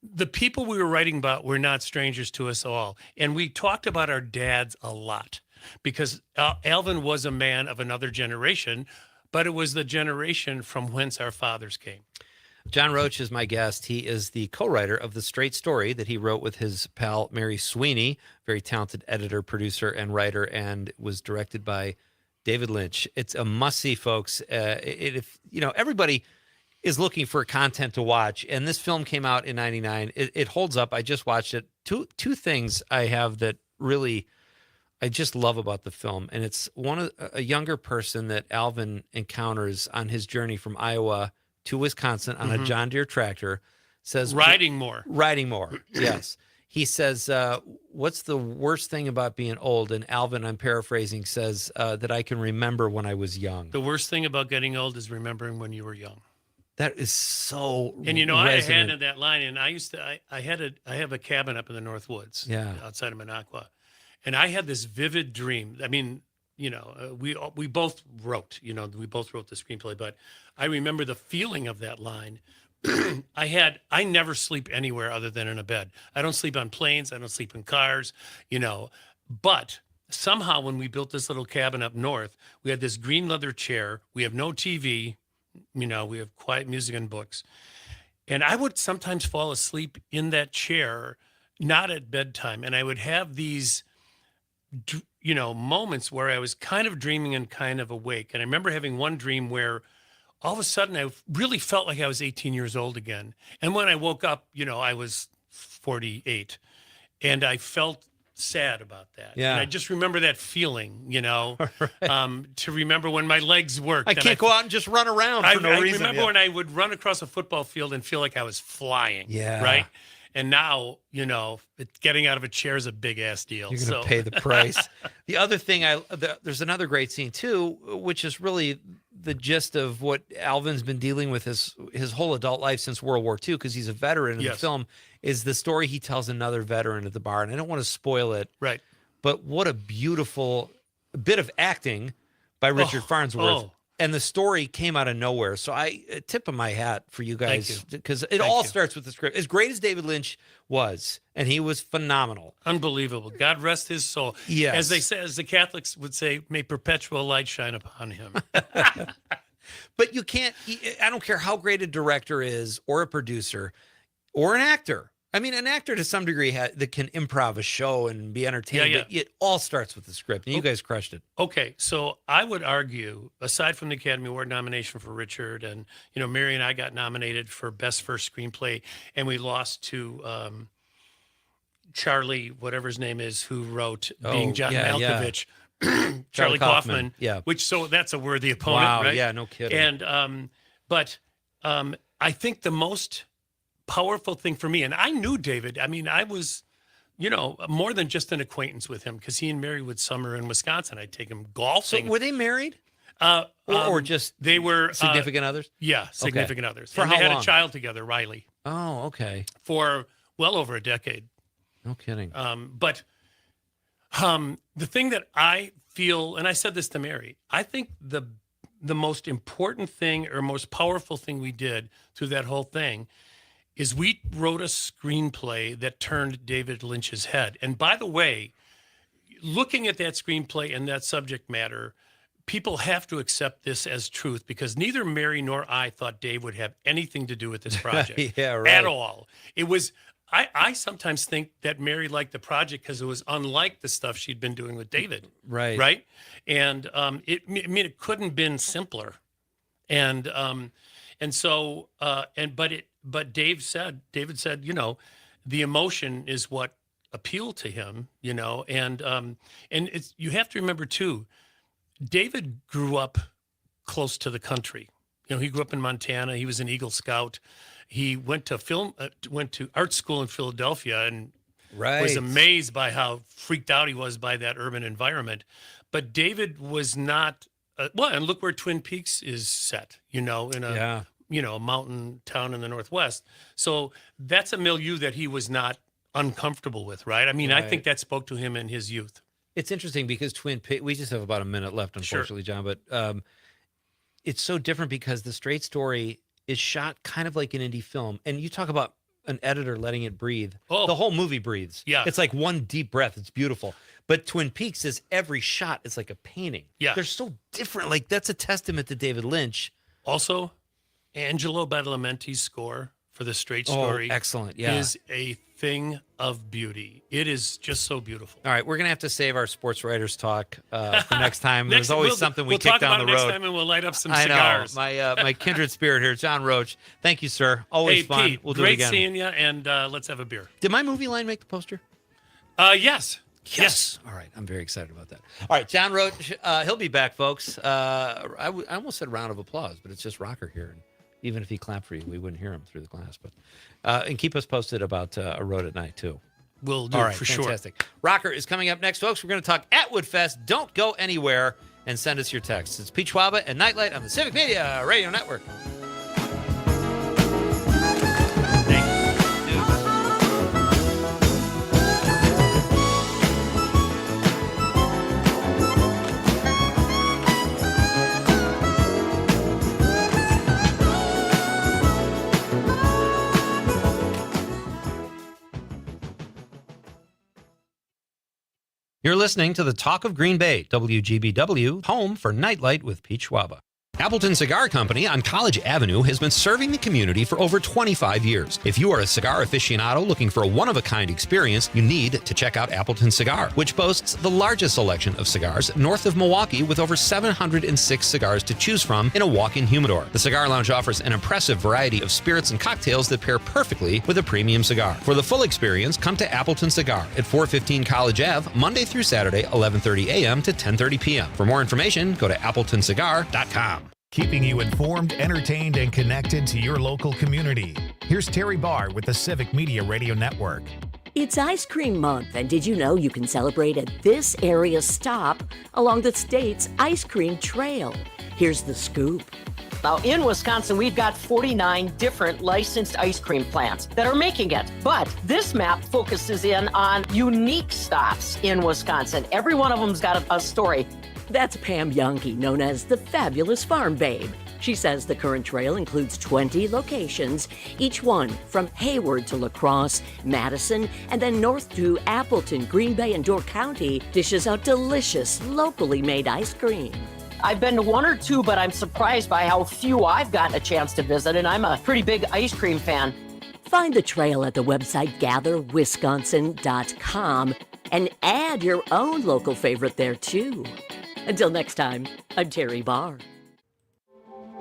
Speaker 9: the people we were writing about were not strangers to us all. And we talked about our dads a lot because Alvin was a man of another generation, but it was the generation from whence our fathers came.
Speaker 2: John Roach is my guest. He is the co-writer of The Straight Story that he wrote with his pal Mary Sweeney, very talented editor, producer, and writer, and was directed by David Lynch. It's a must-see, folks. Everybody is looking for content to watch, and this film came out in '99. It holds up. I just watched it. Two things I have that really I just love about the film, and it's a younger person that Alvin encounters on his journey from Iowa to Wisconsin on a John Deere tractor. Says
Speaker 9: riding more.
Speaker 2: Yes. He says, what's the worst thing about being old? And Alvin, I'm paraphrasing, says that I can remember when I was young.
Speaker 9: The worst thing about getting old is remembering when you were young.
Speaker 2: That is so
Speaker 9: And
Speaker 2: resonant.
Speaker 9: I had that line, and I have a cabin up in the North Woods, outside of Minocqua. And I had this vivid dream. I mean, we both wrote, we both wrote the screenplay, but I remember the feeling of that line. I never sleep anywhere other than in a bed. I don't sleep on planes. I don't sleep in cars, but somehow when we built this little cabin up north, we had this green leather chair. We have no TV, we have quiet music and books. And I would sometimes fall asleep in that chair, not at bedtime. And I would have these, moments where I was kind of dreaming and kind of awake. And I remember having one dream where all of a sudden I really felt like I was 18 years old again. And when I woke up, I was 48 and I felt sad about that.
Speaker 2: Yeah.
Speaker 9: And I just remember that feeling, to remember when my legs worked.
Speaker 2: I can't go out and just run around for no reason.
Speaker 9: I remember when I would run across a football field and feel like I was flying.
Speaker 2: Yeah.
Speaker 9: Right. And now, getting out of a chair is a big ass deal.
Speaker 2: You're going to pay the price. The other thing, there's another great scene too, which is really the gist of what Alvin's been dealing with his whole adult life since World War II, because he's a veteran in the film, is the story he tells another veteran at the bar. And I don't want to spoil it.
Speaker 9: Right.
Speaker 2: But what a beautiful bit of acting by Richard Farnsworth.
Speaker 9: Oh.
Speaker 2: And the story came out of nowhere. So a tip of my hat for you guys, because it all starts with the script. As great as David Lynch was, and he was phenomenal.
Speaker 9: Unbelievable. God rest his soul.
Speaker 2: Yes.
Speaker 9: As they say, as the Catholics would say, may perpetual light shine upon him.
Speaker 2: But you can't, I don't care how great a director is, or a producer, or an actor. I mean, an actor to some degree that can improv a show and be entertaining, but it all starts with the script, and you guys crushed it.
Speaker 9: Okay, so I would argue, aside from the Academy Award nomination for Richard, and Mary and I got nominated for Best First Screenplay, and we lost to Charlie, whatever his name is, who wrote Being John Malkovich. Charlie Kaufman.
Speaker 2: Yeah.
Speaker 9: So that's a worthy opponent,
Speaker 2: wow,
Speaker 9: right?
Speaker 2: Yeah, no kidding.
Speaker 9: And but I think the most powerful thing for me, and I knew David. I mean, I was, more than just an acquaintance with him, because he and Mary would summer in Wisconsin. I'd take him golfing.
Speaker 2: So were they married? Or just
Speaker 9: they were
Speaker 2: significant others?
Speaker 9: Yeah, significant others.
Speaker 2: For
Speaker 9: and
Speaker 2: how
Speaker 9: they had
Speaker 2: long?
Speaker 9: a child together, Riley.
Speaker 2: Oh, okay.
Speaker 9: For well over a decade.
Speaker 2: No kidding.
Speaker 9: But the thing that I feel, and I said this to Mary, I think the most important thing or most powerful thing we did through that whole thing is we wrote a screenplay that turned David Lynch's head. And by the way, looking at that screenplay and that subject matter, people have to accept this as truth, because neither Mary nor I thought Dave would have anything to do with this project.
Speaker 2: Yeah, right.
Speaker 9: At all. It was, I sometimes think that Mary liked the project because it was unlike the stuff she'd been doing with David.
Speaker 2: Right.
Speaker 9: Right. And it couldn't have been simpler. And so, but David said, the emotion is what appealed to him, and it's, you have to remember too, David grew up close to the country. He grew up in Montana. He was an Eagle Scout. He went to art school in Philadelphia, and was amazed by how freaked out he was by that urban environment. But David was not, and look where Twin Peaks is set, in a, a mountain town in the Northwest. So that's a milieu that he was not uncomfortable with, right? I mean, I think that spoke to him in his youth.
Speaker 2: It's interesting because Twin Peaks, we just have about a minute left, unfortunately, John, but it's so different because The Straight Story is shot kind of like an indie film. And you talk about an editor letting it breathe.
Speaker 9: Oh.
Speaker 2: The whole movie breathes.
Speaker 9: Yeah.
Speaker 2: It's like one deep breath. It's beautiful. But Twin Peaks is every shot is like a painting.
Speaker 9: Yeah.
Speaker 2: They're so different. Like, that's a testament to David Lynch.
Speaker 9: Also, Angelo Badalamenti's score for The Straight Story
Speaker 2: excellent. Yeah.
Speaker 9: is a thing of beauty. It is just so beautiful.
Speaker 2: All right, we're going to have to save our sports writers talk for next time. There's always something we kick down the road.
Speaker 9: We'll talk about it next time, and we'll light up some
Speaker 2: I
Speaker 9: cigars.
Speaker 2: know. My kindred spirit here, John Roach. Thank you, sir. Always fun.
Speaker 9: Pete,
Speaker 2: We'll do it again.
Speaker 9: great seeing you, and let's have a beer.
Speaker 2: Did my movie line make the poster?
Speaker 9: Yes.
Speaker 2: All right. I'm very excited about that. All right. John Roach, he'll be back, folks. I almost said round of applause, but it's just Rocker here. And even if he clapped for you, we wouldn't hear him through the glass. But and keep us posted about A Road at Night, too.
Speaker 9: We'll do
Speaker 2: All
Speaker 9: it
Speaker 2: right,
Speaker 9: for
Speaker 2: fantastic.
Speaker 9: sure.
Speaker 2: Rocker is coming up next, folks. We're going to talk at Woodfest. Don't go anywhere and send us your texts. It's Pete Schwaba and Nightlight on the Civic Media Radio Network. You're listening to the Talk of Green Bay, WGBW, home for Nightlight with Pete Schwaba. Appleton Cigar Company on College Avenue has been serving the community for over 25 years. If you are a cigar aficionado looking for a one-of-a-kind experience, you need to check out Appleton Cigar, which boasts the largest selection of cigars north of Milwaukee with over 706 cigars to choose from in a walk-in humidor. The Cigar Lounge offers an impressive variety of spirits and cocktails that pair perfectly with a premium cigar. For the full experience, come to Appleton Cigar at 415 College Ave, Monday through Saturday, 11:30 a.m. to 10:30 p.m. For more information, go to appletoncigar.com.
Speaker 3: Keeping you informed, entertained, and connected to your local community. Here's Terry Barr with the Civic Media Radio Network.
Speaker 5: It's Ice Cream Month, and did you know you can celebrate at this area stop along the state's ice cream trail? Here's the scoop.
Speaker 6: Now, in Wisconsin, we've got 49 different licensed ice cream plants that are making it. But this map focuses in on unique stops in Wisconsin. Every one of them's got a story.
Speaker 5: That's Pam Youngke, known as the Fabulous Farm Babe. She says the current trail includes 20 locations, each one from Hayward to La Crosse, Madison, and then north to Appleton, Green Bay, and Door County dishes out delicious, locally made ice cream.
Speaker 6: I've been to one or two, but I'm surprised by how few I've gotten a chance to visit, and I'm a pretty big ice cream fan.
Speaker 5: Find the trail at the website gatherwisconsin.com and add your own local favorite there, too. Until next time, I'm Terry Barr.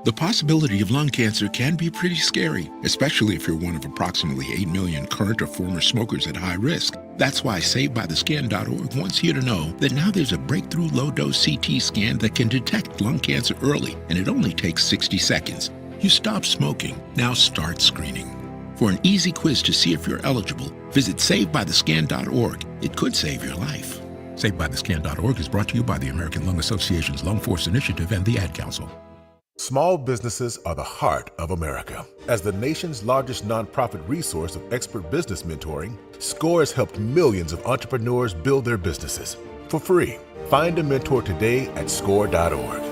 Speaker 8: The possibility of lung cancer can be pretty scary, especially if you're one of approximately 8 million current or former smokers at high risk. That's why SaveByTheScan.org wants you to know that now there's a breakthrough low-dose CT scan that can detect lung cancer early, and it only takes 60 seconds. You stop smoking, now start screening. For an easy quiz to see if you're eligible, visit SaveByTheScan.org. It could save your life. SaveByTheScan.org is brought to you by the American Lung Association's Lung Force Initiative and the Ad Council.
Speaker 24: Small businesses are the heart of America. As the nation's largest nonprofit resource of expert business mentoring, SCORE has helped millions of entrepreneurs build their businesses for free. Find a mentor today at SCORE.org.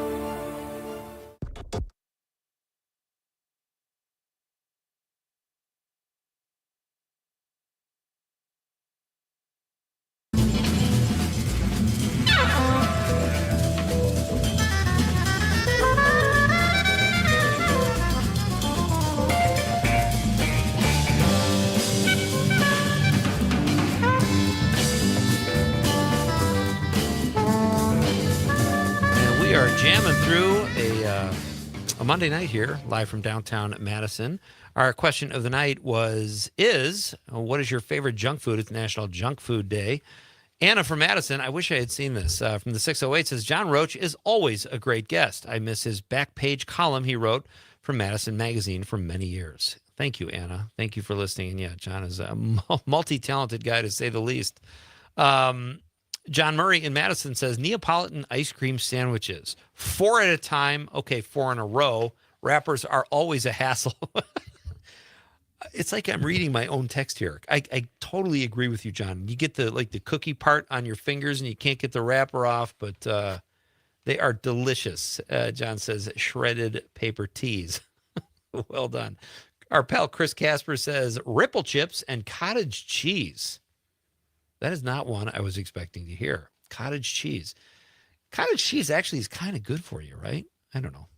Speaker 2: Jamming through a Monday night here, live from downtown Madison. Our question of the night is what is your favorite junk food? It's National Junk Food Day. Anna from Madison, I wish I had seen this, from the 608 says, John Roach is always a great guest. I miss his back page column he wrote from Madison Magazine for many years. Thank you, Anna. Thank you for listening. And yeah, John is a multi-talented guy, to say the least. John Murray in Madison says, Neapolitan ice cream sandwiches. 4 at a time. Okay, 4 in a row. Wrappers are always a hassle. It's like I'm reading my own text here. I totally agree with you, John. You get the cookie part on your fingers and you can't get the wrapper off, but they are delicious. John says, shredded paper teas. Well done. Our pal Chris Casper says, ripple chips and cottage cheese. That is not one I was expecting to hear. Cottage cheese. Cottage cheese actually is kind of good for you, right? I don't know.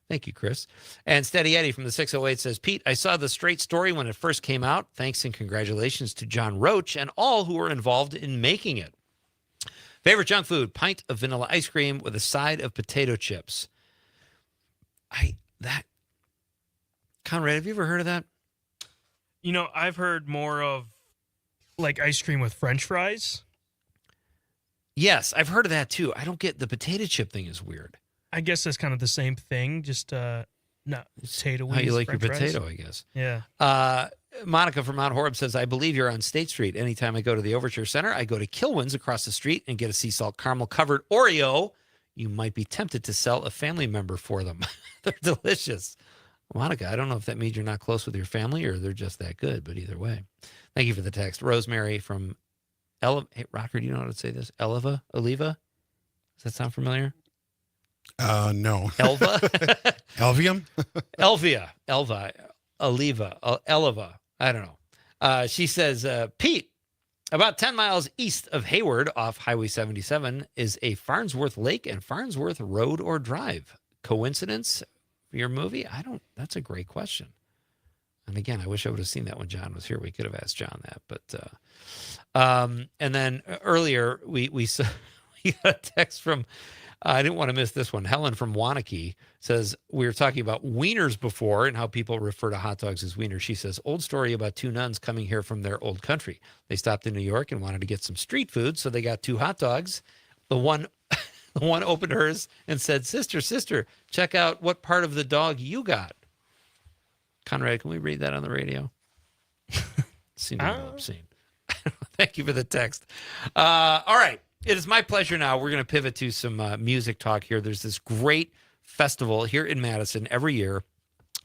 Speaker 2: Thank you, Chris. And Steady Eddie from the 608 says, Pete, I saw the Straight Story when it first came out. Thanks and congratulations to John Roach and all who were involved in making it. Favorite junk food, pint of vanilla ice cream with a side of potato chips. Conrad, have you ever heard of that?
Speaker 25: You know, I've heard more of like ice cream with French fries.
Speaker 2: Yes, I've heard of that too. I don't get the potato chip thing is weird.
Speaker 25: I guess that's kind of the same thing, just not potato.
Speaker 2: How you like
Speaker 25: French
Speaker 2: your potato,
Speaker 25: fries.
Speaker 2: I guess.
Speaker 25: Yeah.
Speaker 2: Monica from Mount Horeb says, I believe you're on State Street. Anytime I go to the Overture Center, I go to Kilwins across the street and get a sea salt caramel covered Oreo. You might be tempted to sell a family member for them. They're delicious. Monica, I don't know if that means you're not close with your family or they're just that good, but either way. Thank you for the text. Rosemary from Hey, Rocker, do you know how to say this? Oliva? Does that sound familiar?
Speaker 8: No.
Speaker 2: Elva?
Speaker 8: Elvium?
Speaker 2: Elva. Oliva. Elva. I don't know. She says, Pete, About 10 miles east of Hayward off Highway 77 is a Farnsworth Lake and Farnsworth Road or Drive. Coincidence for your movie? That's a great question. And again, I wish I would have seen that when John was here. We could have asked John that. But and then earlier we got a text from, I didn't want to miss this one. Helen from Wanakee says, we were talking about wieners before and how people refer to hot dogs as wieners. She says, old story about two nuns coming here from their old country. They stopped in New York and wanted to get some street food, so they got two hot dogs. The one opened hers and said, sister, check out what part of the dog you got. Conrad, can we read that on the radio? Seemed a little obscene. Thank you for the text. All right. It is my pleasure now. We're going to pivot to some music talk here. There's this great festival here in Madison every year,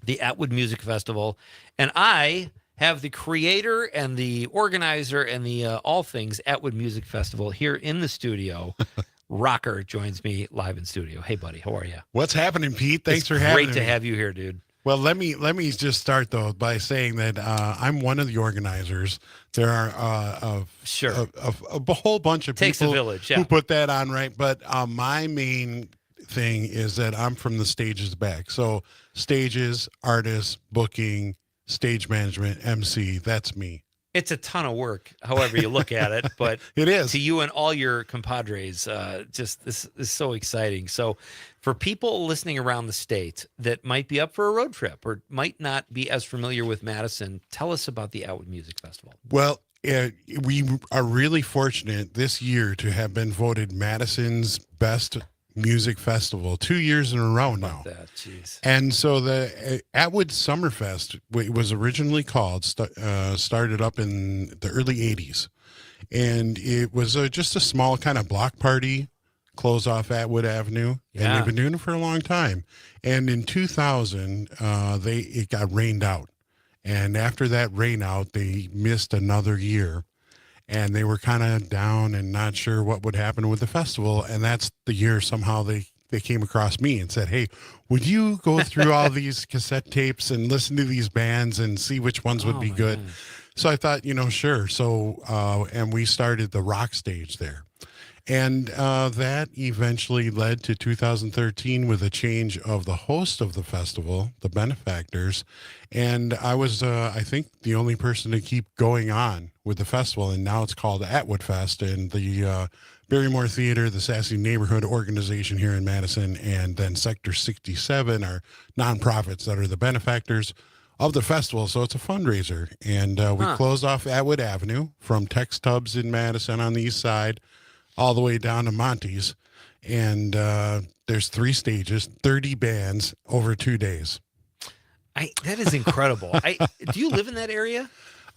Speaker 2: the Atwood Music Festival. And I have the creator and the organizer and the all things Atwood Music Festival here in the studio. Rocker joins me live in studio. Hey, buddy. How are you?
Speaker 10: What's happening, Pete? Thanks for having me.
Speaker 2: Great to have you here, dude.
Speaker 10: Well, let me just start, though, by saying that I'm one of the organizers. There are a whole bunch of
Speaker 2: Takes
Speaker 10: people
Speaker 2: a village, yeah.
Speaker 10: who put that on, right? But my main thing is that I'm from the stages back. So stages, artists, booking, stage management, MC, that's me.
Speaker 2: It's a ton of work, however you look at it, but
Speaker 10: it is.
Speaker 2: To you and all your compadres, just this is so exciting. So for people listening around the state that might be up for a road trip or might not be as familiar with Madison, tell us about the Atwood Music Festival.
Speaker 10: Well, we are really fortunate this year to have been voted Madison's best music festival 2 years in a row now. And so the Atwood Summerfest was originally called, started up in the early 80s. And it was just a small kind of block party, close off Atwood Avenue.
Speaker 2: Yeah.
Speaker 10: And they've been doing it for a long time. And in 2000, it got rained out. And after that rain out, they missed another year. And they were kind of down and not sure what would happen with the festival. And that's the year somehow they came across me and said, hey, would you go through all these cassette tapes and listen to these bands and see which ones would be good?
Speaker 2: God.
Speaker 10: So I thought, sure. So, and we started the rock stage there. And that eventually led to 2013 with a change of the host of the festival, the benefactors. And I was, I think, the only person to keep going on with the festival. And now it's called Atwood Fest. And the Barrymore Theater, the Sassy Neighborhood Organization here in Madison, and then Sector 67 are nonprofits that are the benefactors of the festival. So it's a fundraiser. And we closed off Atwood Avenue from Tex Tubbs in Madison on the east side all the way down to Monty's. And there's 3 stages, 30 bands over 2 days.
Speaker 2: That is incredible. Do you live in that area?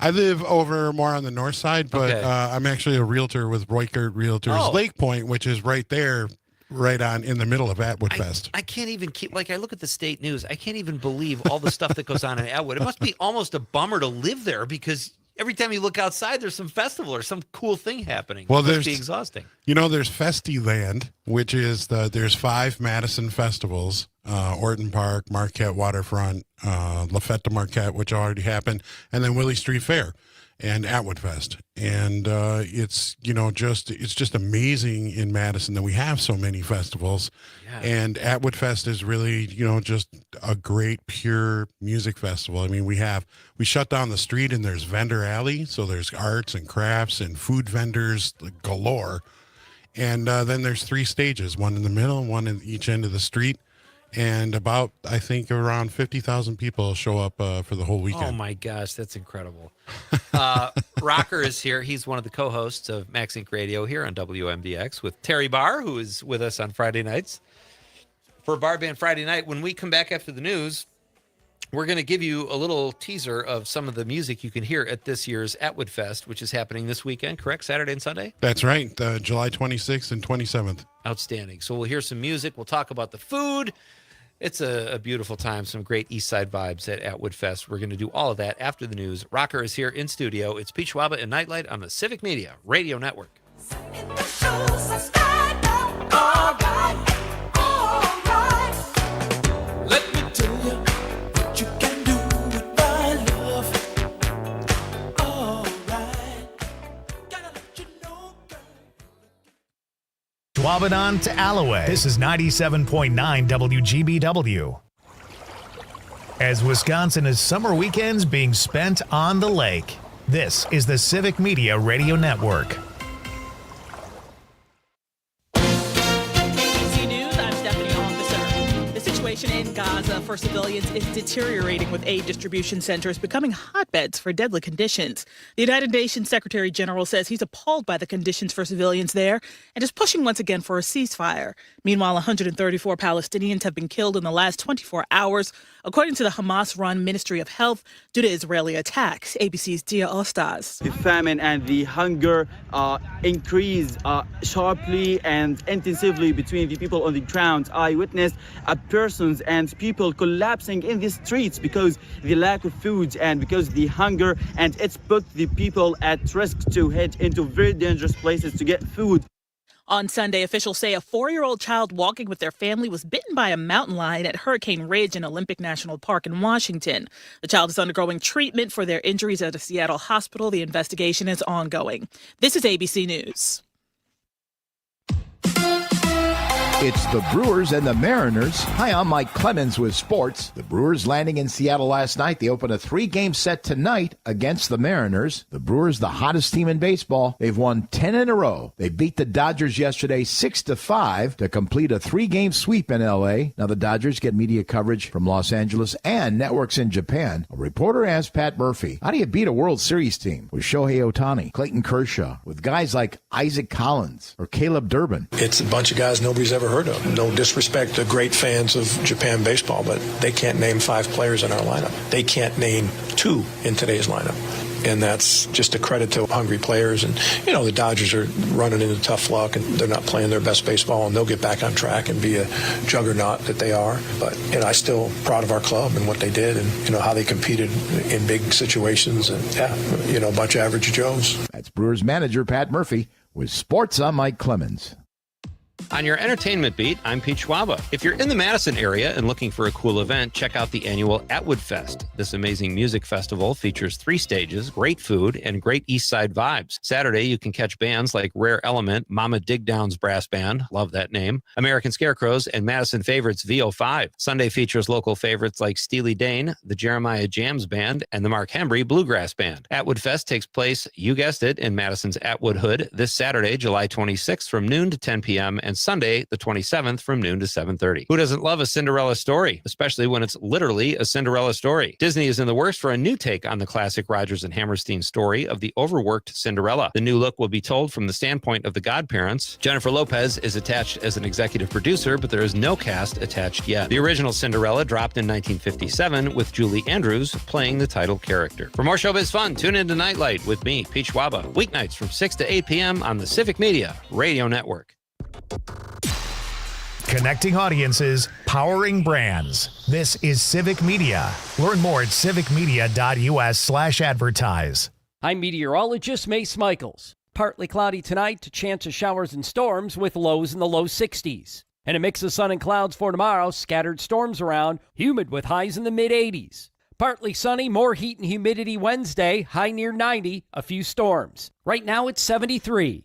Speaker 10: I live over more on the north side, but
Speaker 2: Okay.
Speaker 10: I'm actually a realtor with Roykert Realtors Lake Point, which is right there, right on in the middle of Atwood Fest.
Speaker 2: I can't even keep, I look at the state news. I can't even believe all the stuff that goes on in Atwood. It must be almost a bummer to live there because every time you look outside, there's some festival or some cool thing happening.
Speaker 10: Well,
Speaker 2: It must
Speaker 10: there's
Speaker 2: be exhausting.
Speaker 10: There's Festiland, which is there's 5 Madison festivals, Orton Park, Marquette Waterfront, La Fête de Marquette, which already happened, and then Willie Street Fair and Atwood Fest. And it's just amazing in Madison that we have so many festivals.
Speaker 2: Yeah.
Speaker 10: And Atwood Fest is really, just a great pure music festival. I mean, we shut down the street and there's vendor alley. So there's arts and crafts and food vendors galore. And then there's 3 stages, one in the middle, one in each end of the street. And about, I think, around 50,000 people show up for the whole weekend.
Speaker 2: Oh, my gosh. That's incredible. Rocker is here. He's one of the co-hosts of Max Inc. Radio here on WMDX with Terry Barr, who is with us on Friday nights for Bar Band Friday Night. When we come back after the news, we're going to give you a little teaser of some of the music you can hear at this year's Atwood Fest, which is happening this weekend, correct? Saturday and Sunday?
Speaker 10: That's right. July 26th and 27th.
Speaker 2: Outstanding. So we'll hear some music. We'll talk about the food. It's a beautiful time. Some great East Side vibes at Atwood Fest. We're going to do all of that after the news. Rocker is here in studio. It's Pete Schwaba and Nite Lite on the Civic Media Radio Network.
Speaker 4: Let me tell you what you can do with my love. All right.
Speaker 3: Wabanon to Alloway. This is 97.9 WGBW. As Wisconsin is summer weekends being spent on the lake, this is the Civic Media Radio Network.
Speaker 16: ABC News, I'm Stephanie Officer. The situation in Gaza for civilians is deteriorating, with aid distribution centers becoming hotbeds for deadly conditions. The United Nations Secretary General says he's appalled by the conditions for civilians there and is pushing once again for a ceasefire. Meanwhile, 134 Palestinians have been killed in the last 24 hours, according to the Hamas-run Ministry of Health, due to Israeli attacks. ABC's Dia Ostaz.
Speaker 11: The famine and the hunger increase sharply and intensively between the people on the ground. I witnessed persons and people collapsing in the streets because the lack of food and because the hunger, and it's put the people at risk to head into very dangerous places to get food.
Speaker 16: On Sunday, officials say a 4-year-old child walking with their family was bitten by a mountain lion at Hurricane Ridge in Olympic National Park in Washington. The child is undergoing treatment for their injuries at a Seattle hospital. The investigation is ongoing. This is ABC News.
Speaker 19: It's the Brewers and the Mariners. Hi, I'm Mike Clemens with sports. The Brewers landing in Seattle last night. They open a 3-game set tonight against the Mariners. The Brewers, the hottest team in baseball. They've won 10 in a row. They beat the Dodgers yesterday 6-5 to complete a 3-game sweep in L.A. Now the Dodgers get media coverage from Los Angeles and networks in Japan. A reporter asked Pat Murphy, how do you beat a World Series team with Shohei Ohtani, Clayton Kershaw, with guys like Isaac Collins or Caleb Durbin?
Speaker 20: It's a bunch of guys nobody's ever heard of. No disrespect to great fans of Japan baseball, but they can't name 5 players in our lineup. They can't name 2 in today's lineup. And that's just a credit to hungry players. And, you know, the Dodgers are running into tough luck, and they're not playing their best baseball, and they'll get back on track and be a juggernaut that they are. But, you know, I'm still proud of our club and what they did and, you know, how they competed in big situations. And, yeah, you know, a bunch of average Joes.
Speaker 19: That's Brewers manager Pat Murphy with sports. I'm Mike Clemens.
Speaker 2: On your entertainment beat, I'm Pete Schwaba. If you're in the Madison area and looking for a cool event, check out the annual Atwood Fest. This amazing music festival features 3 stages, great food, and great East Side vibes. Saturday, you can catch bands like Rare Element, Mama Digdown's Brass Band, love that name, American Scarecrows, and Madison favorites VO5. Sunday features local favorites like Steely Dan, the Jeremiah Jams Band, and the Mark Hembry Bluegrass Band. Atwood Fest takes place, you guessed it, in Madison's Atwood Hood this Saturday, July 26th from noon to 10 p.m., and Sunday, the 27th, from noon to 7:30. Who doesn't love a Cinderella story, especially when it's literally a Cinderella story? Disney is in the works for a new take on the classic Rodgers and Hammerstein story of the overworked Cinderella. The new look will be told from the standpoint of the godparents. Jennifer Lopez is attached as an executive producer, but there is no cast attached yet. The original Cinderella dropped in 1957 with Julie Andrews playing the title character. For more showbiz fun, tune in to Nightlight with me, Pete Schwaba, weeknights from 6 to 8 p.m. on the Civic Media Radio Network.
Speaker 3: Connecting audiences, powering brands. This is Civic Media. Learn more at civicmedia.us/advertise.
Speaker 21: I'm meteorologist Mace Michaels. Partly cloudy tonight to chance of showers and storms with lows in the low 60s. And a mix of sun and clouds for tomorrow, scattered storms around, humid with highs in the mid-80s. Partly sunny, more heat and humidity Wednesday, high near 90, a few storms. Right now it's 73.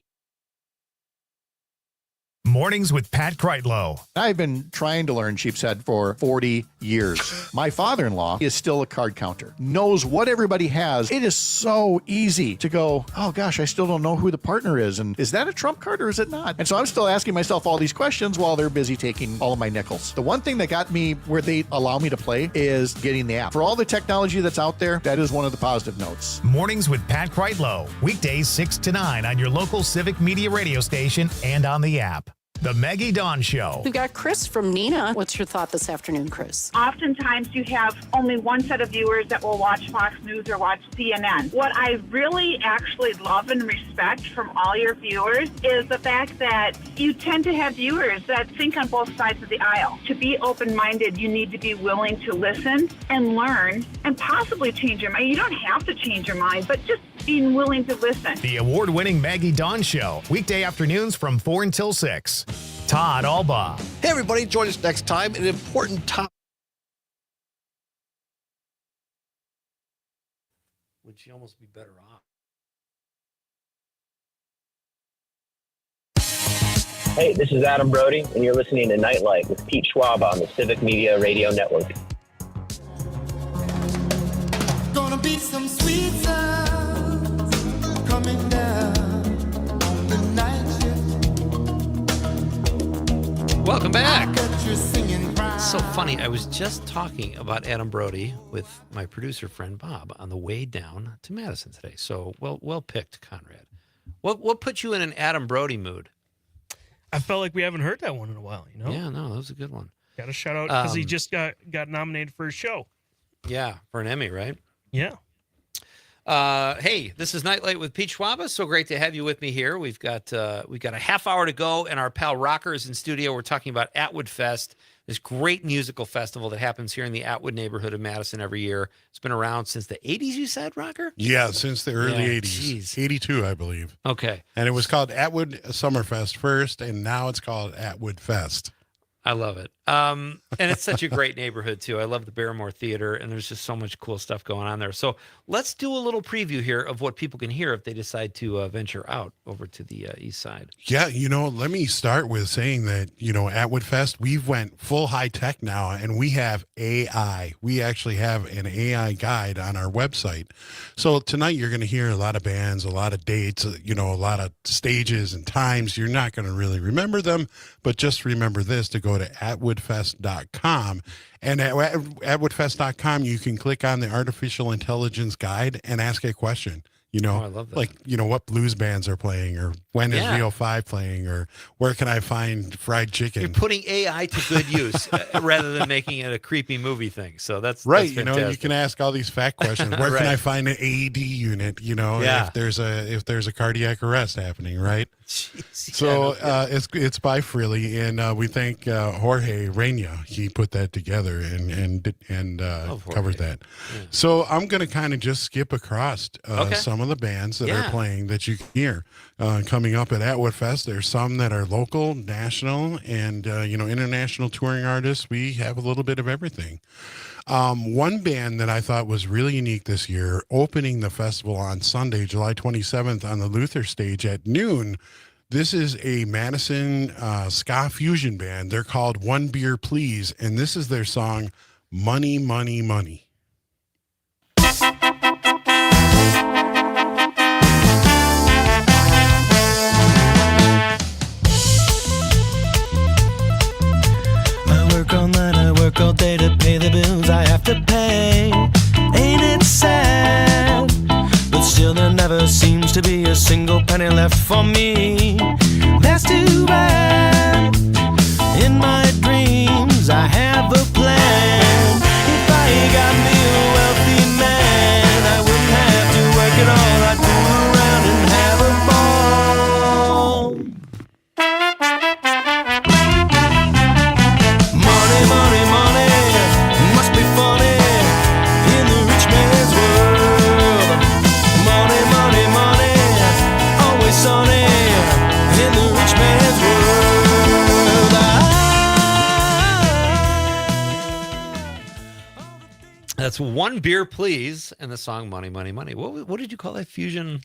Speaker 3: Mornings with Pat Kreitlow.
Speaker 15: I've been trying to learn sheepshead for 40 years. My father-in-law is still a card counter, knows what everybody has. It is so easy to go, oh gosh, I still don't know who the partner is. And is that a trump card or is it not? And so I'm still asking myself all these questions while they're busy taking all of my nickels. The one thing that got me where they allow me to play is getting the app. For all the technology that's out there, that is one of the positive notes.
Speaker 3: Mornings with Pat Kreitlow. Weekdays 6 to 9 on your local Civic Media radio station and on the app. The Maggie Dawn Show.
Speaker 12: We've got Chris from Nina. What's your thought this afternoon, Chris?
Speaker 13: Oftentimes you have only one set of viewers that will watch Fox News or watch CNN. What I really actually love and respect from all your viewers is the fact that you tend to have viewers that think on both sides of the aisle. To be open-minded, you need to be willing to listen and learn and possibly change your mind. You don't have to change your mind, but just being willing to listen.
Speaker 3: The award-winning Maggie Dawn Show. Weekday afternoons from 4 until 6. Todd Alba.
Speaker 14: Hey, everybody. Join us next time. An important topic.
Speaker 2: Would she almost be better off?
Speaker 1: Hey, this is Adam Brody, and you're listening to Nightlight with Pete Schwaba on the Civic Media Radio Network.
Speaker 4: Gonna be some sweet sounds coming down on the night shift.
Speaker 2: Welcome back. It's so funny. I was just talking about Adam Brody with my producer friend Bob on the way down to Madison today. So well picked, Conrad. What put you in an Adam Brody mood?
Speaker 25: I felt like we haven't heard that one in a while, you know?
Speaker 2: Yeah, no, that was a good one.
Speaker 25: Got a shout out because he just got nominated for his show.
Speaker 2: Yeah, for an Emmy, right?
Speaker 25: Yeah.
Speaker 2: Hey, this is Nightlight with Pete Schwaba. So great to have you with me here. We've got a half hour to go, and our pal Rocker is in studio. We're talking about Atwood Fest, this great musical festival that happens here in the Atwood neighborhood of Madison every year. It's been around since the 80s, you said, Rocker?
Speaker 10: Yeah, since the early 80s.
Speaker 2: Geez.
Speaker 10: 82, I believe.
Speaker 2: Okay.
Speaker 10: And it was called Atwood Summerfest first, and now it's called Atwood Fest.
Speaker 2: I love it. And it's such a great neighborhood, too. I love the Barrymore Theater, and there's just so much cool stuff going on there. So let's do a little preview here of what people can hear if they decide to venture out over to the east side.
Speaker 10: Yeah, let me start with saying that, Atwood Fest, we've went full high tech now, and we have AI. We actually have an AI guide on our website. So tonight you're going to hear a lot of bands, a lot of dates, a lot of stages and times. You're not going to really remember them, but just remember this, to go to atwoodfest.com. And at atwoodfest.com, you can click on the artificial intelligence guide and ask a question.
Speaker 2: I love that.
Speaker 10: Like, what blues bands are playing, or when is VO5 playing, or where can I find fried chicken?
Speaker 2: You're putting AI to good use rather than making it a creepy movie thing. So that's
Speaker 10: right.
Speaker 2: That's
Speaker 10: you can ask all these fact questions. Where
Speaker 2: Right.
Speaker 10: can I find an AED unit? If there's a cardiac arrest happening, right?
Speaker 2: Jeez,
Speaker 10: so it's by Freely, and we thank Jorge Reina. He put that together and covered that.
Speaker 2: Yeah.
Speaker 10: So I'm going to kind of just skip across some of the bands that are playing that you can hear coming up at Atwood Fest. There's some that are local, national, and international touring artists. We have a little bit of everything. One band that I thought was really unique this year, opening the festival on Sunday, July 27th on the Luther stage at noon. This is a Madison ska fusion band. They're called One Beer Please, and this is their song, Money, Money, Money.
Speaker 4: I work all day to pay the bills I have to pay. Ain't it sad? But still there never seems to be a single penny left for me. That's too bad. In my dreams I have a plan. If I got me a wealthy man, I wouldn't have to work at all. I'd fool around and have a ball. Money, money, money, must be funny in the rich man's world. Money, money, money, always sunny in the rich man's world.
Speaker 2: That's One Beer Please, and the song Money, Money, Money. What did you call that fusion?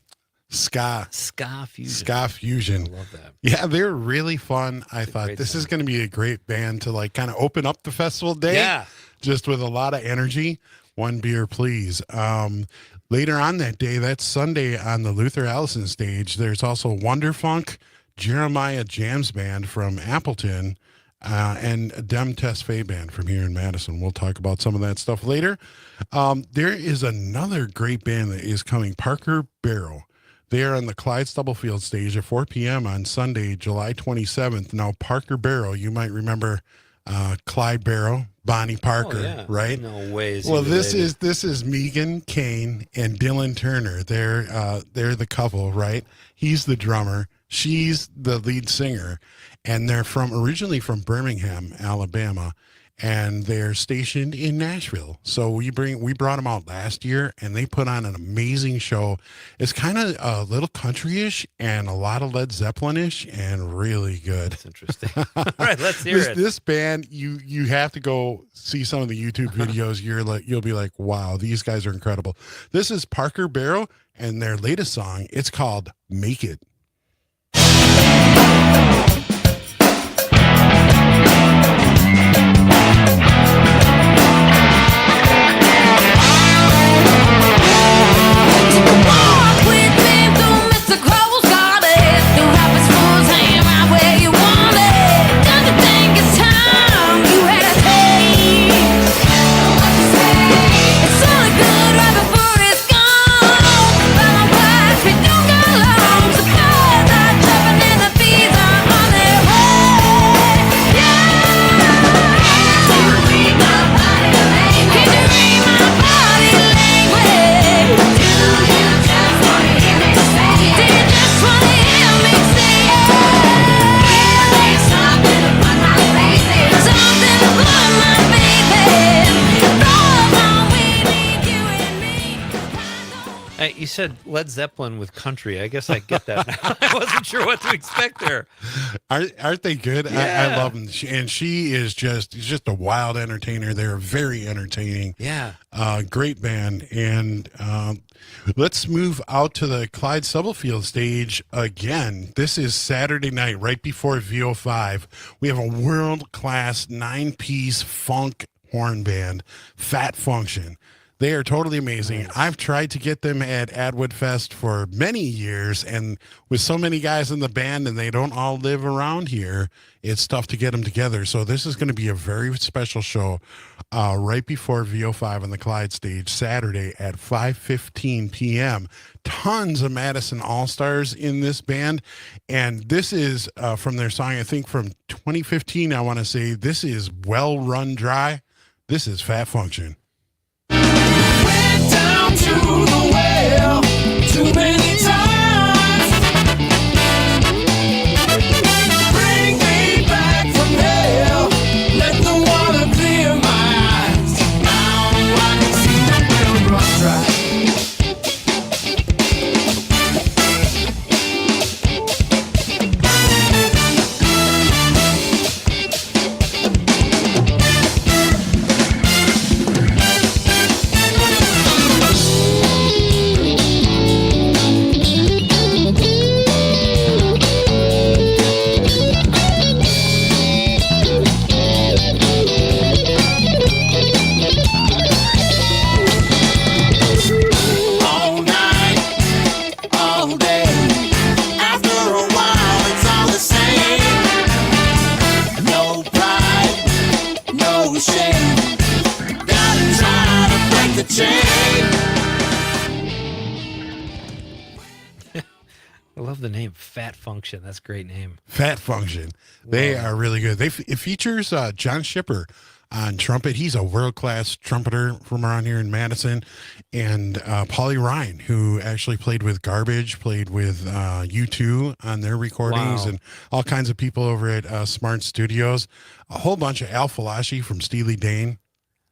Speaker 10: Ska
Speaker 2: fusion.
Speaker 10: Ska fusion.
Speaker 2: I love that.
Speaker 10: Yeah, they're really fun. I thought this is going to be a great band to kind of open up the festival day.
Speaker 2: Yeah.
Speaker 10: Just with a lot of energy. One Beer Please. Later on that day, that's Sunday on the Luther Allison stage, there's also Wonderfunk, Jeremiah Jams Band from Appleton, and Dem Test Fay Band from here in Madison. We'll talk about some of that stuff later. There is another great band that is coming, Parker Barrow. They are on the Clyde Stubblefield stage at 4 p.m. on Sunday, July 27th. Now, Parker Barrow, you might remember Clyde Barrow, Bonnie Parker, right?
Speaker 2: No ways.
Speaker 10: Well, this is Megan Kane and Dylan Turner. They're the couple, right? He's the drummer. She's the lead singer, and they're originally from Birmingham, Alabama. And they're stationed in Nashville. So we brought them out last year, and they put on an amazing show. It's kind of a little country-ish and a lot of Led Zeppelin-ish and really good.
Speaker 2: That's interesting. All right, let's hear it.
Speaker 10: This band, you have to go see some of the YouTube videos. You'll be like, wow, these guys are incredible. This is Parker Barrow and their latest song. It's called Make It.
Speaker 2: said Led Zeppelin with country. I guess I get that now. I wasn't sure what to expect there.
Speaker 10: Aren't they good?
Speaker 2: Yeah.
Speaker 10: I love them. She is just a wild entertainer. They're very entertaining.
Speaker 2: Yeah.
Speaker 10: Great band. And let's move out to the Clyde Stubblefield stage again. This is Saturday night, right before VO5. We have a world-class 9-piece funk horn band, Fat Function. They are totally amazing.
Speaker 2: Nice.
Speaker 10: I've tried to get them at Atwood Fest for many years, and with so many guys in the band and they don't all live around here, it's tough to get them together. So this is going to be a very special show right before VO5 on the Clyde stage, Saturday at 5:15 p.m. Tons of Madison All-Stars in this band, and this is from their song, I think from 2015, I want to say. This is Well Run Dry. This is Fat Function.
Speaker 4: Down to the well too many times. Bring me back from hell. Let the water clear my eyes. Now I can see the well run dry.
Speaker 2: I love the name Fat Function. That's a great name.
Speaker 10: Fat Function. They are really good. It features John Schipper on trumpet. He's a world-class trumpeter from around here in Madison. And Paulie Ryan, who actually played with Garbage, played with U2 on their recordings, and all kinds of people over at Smart Studios. A whole bunch of Al Falashi from Steely Dan.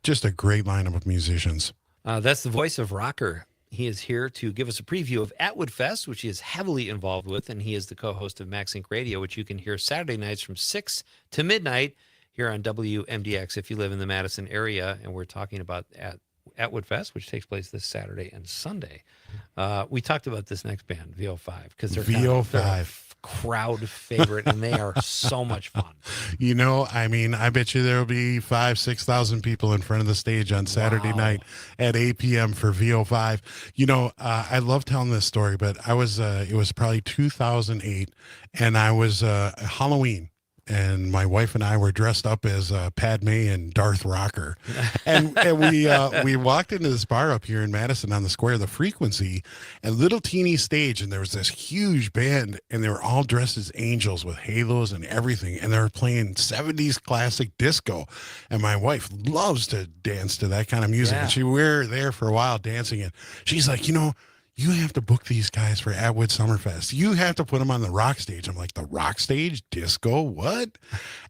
Speaker 10: Just a great lineup of musicians.
Speaker 2: That's the voice of Rocker. He is here to give us a preview of Atwood Fest, which he is heavily involved with, and he is the co-host of MaxSync Radio, which you can hear Saturday nights from 6 to midnight here on WMDX if you live in the Madison area. And we're talking about Atwood Fest, which takes place this Saturday and Sunday. We talked about this next band, VO5, because they're they're a crowd favorite, and they are so much fun.
Speaker 10: You know, I mean, I bet you there will be 5,000-6,000 people in front of the stage on Saturday night at 8 p.m. for VO5. You know, I love telling this story, but I was, it was probably 2008, and I was Halloween. And my wife and I were dressed up as Padme and Darth Rocker. And we walked into this bar up here in Madison on the square, the Frequency, and little teeny stage. And there was this huge band, and they were all dressed as angels with halos and everything. And they were playing 70s classic disco. And my wife loves to dance to that kind of music.
Speaker 2: Yeah.
Speaker 10: And we were there for a while dancing. And she's like, you know, you have to book these guys for Atwood Summerfest. You have to put them on the rock stage. I'm like, the rock stage? Disco? What?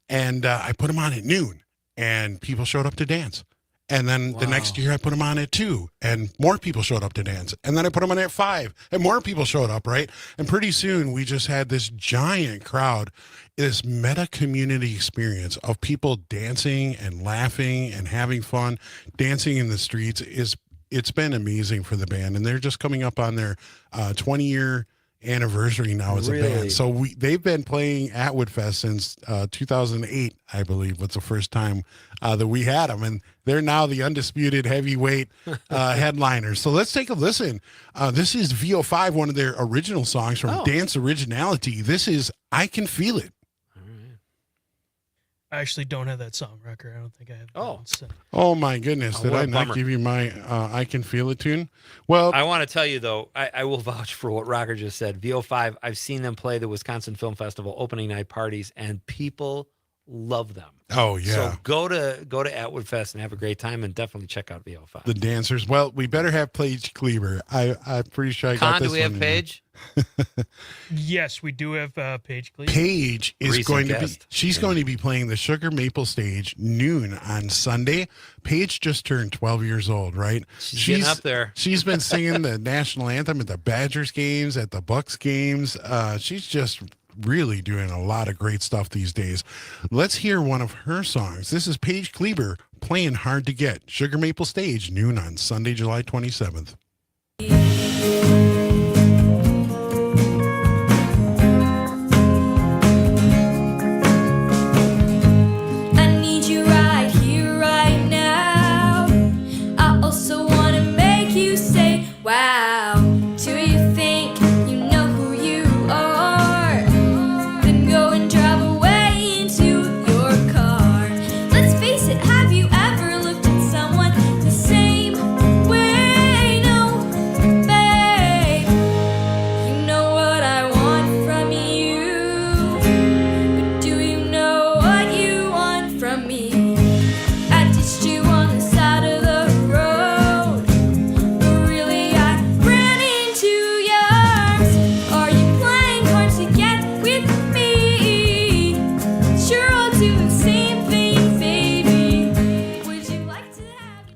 Speaker 10: And I put them on at noon, and people showed up to dance. And then the next year I put them on at 2, and more people showed up to dance. And then I put them on at 5, and more people showed up, right? And pretty soon we just had this giant crowd, this meta community experience of people dancing and laughing and having fun. Dancing in the streets it's been amazing for the band, and they're just coming up on their 20-year anniversary now as a band. So they've been playing Atwood Fest since 2008, I believe, was the first time that we had them, and they're now the undisputed heavyweight headliners. So let's take a listen. This is VO5, one of their original songs from Dance Originality. This is I Can Feel It.
Speaker 25: I actually don't have that song, Rucker. I don't think I have.
Speaker 10: Oh my goodness! Did I not give you my "I Can Feel It" tune? Well,
Speaker 2: I want to tell you though, I will vouch for what Rocker just said. VO5, I've seen them play the Wisconsin Film Festival opening night parties, and people love them.
Speaker 10: Oh, yeah.
Speaker 2: So go to Atwood Fest and have a great time, and definitely check out VO5.
Speaker 10: The dancers. Well, we better have Paige Kleber. I'm pretty sure I got this
Speaker 2: do we have
Speaker 10: one.
Speaker 2: Paige?
Speaker 25: Yes, we do have Paige Kleber.
Speaker 10: Paige is
Speaker 2: Recent
Speaker 10: going
Speaker 2: guest.
Speaker 10: to be. She's going to be playing the Sugar Maple Stage noon on Sunday. Paige just turned 12 years old, right?
Speaker 2: She's getting up there.
Speaker 10: She's been singing the national anthem at the Badgers games, at the Bucks games. She's just really doing a lot of great stuff these days. Let's hear one of her songs. This is Paige Kleber playing Hard to Get. Sugar Maple Stage, noon on Sunday, July 27th.
Speaker 7: I need you right here, right now. I also want to make you say, wow. Do you think you know who you are? Then go and drive away into your car. Let's face it, have you ever looked at someone the same way? No, babe. You know what I want from you, but do you know what you want from me? I ditched you on the side of the road, but really I ran into your arms. Are you playing hard to get with me? Sure, I'll do the same thing, baby. Would you like to have it?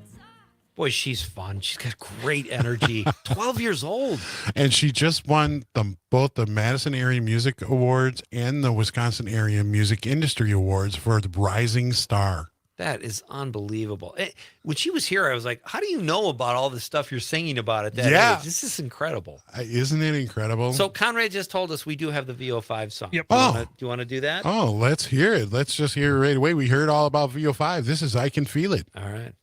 Speaker 2: Boy, she's fun. She's got great energy. 12 years old.
Speaker 10: And she just won both the Madison Area Music Awards and the Wisconsin Area Music Industry Awards for the Rising Star.
Speaker 2: That is unbelievable. When she was here, I was like, how do you know about all the stuff you're singing about at that age? This is incredible.
Speaker 10: Isn't it incredible?
Speaker 2: So Conrad just told us we do have the VO5 song.
Speaker 25: Yep.
Speaker 2: Do you want to do that?
Speaker 10: Oh, let's hear it. Let's just hear it right away. We heard all about VO5. This is I Can Feel It.
Speaker 2: All right.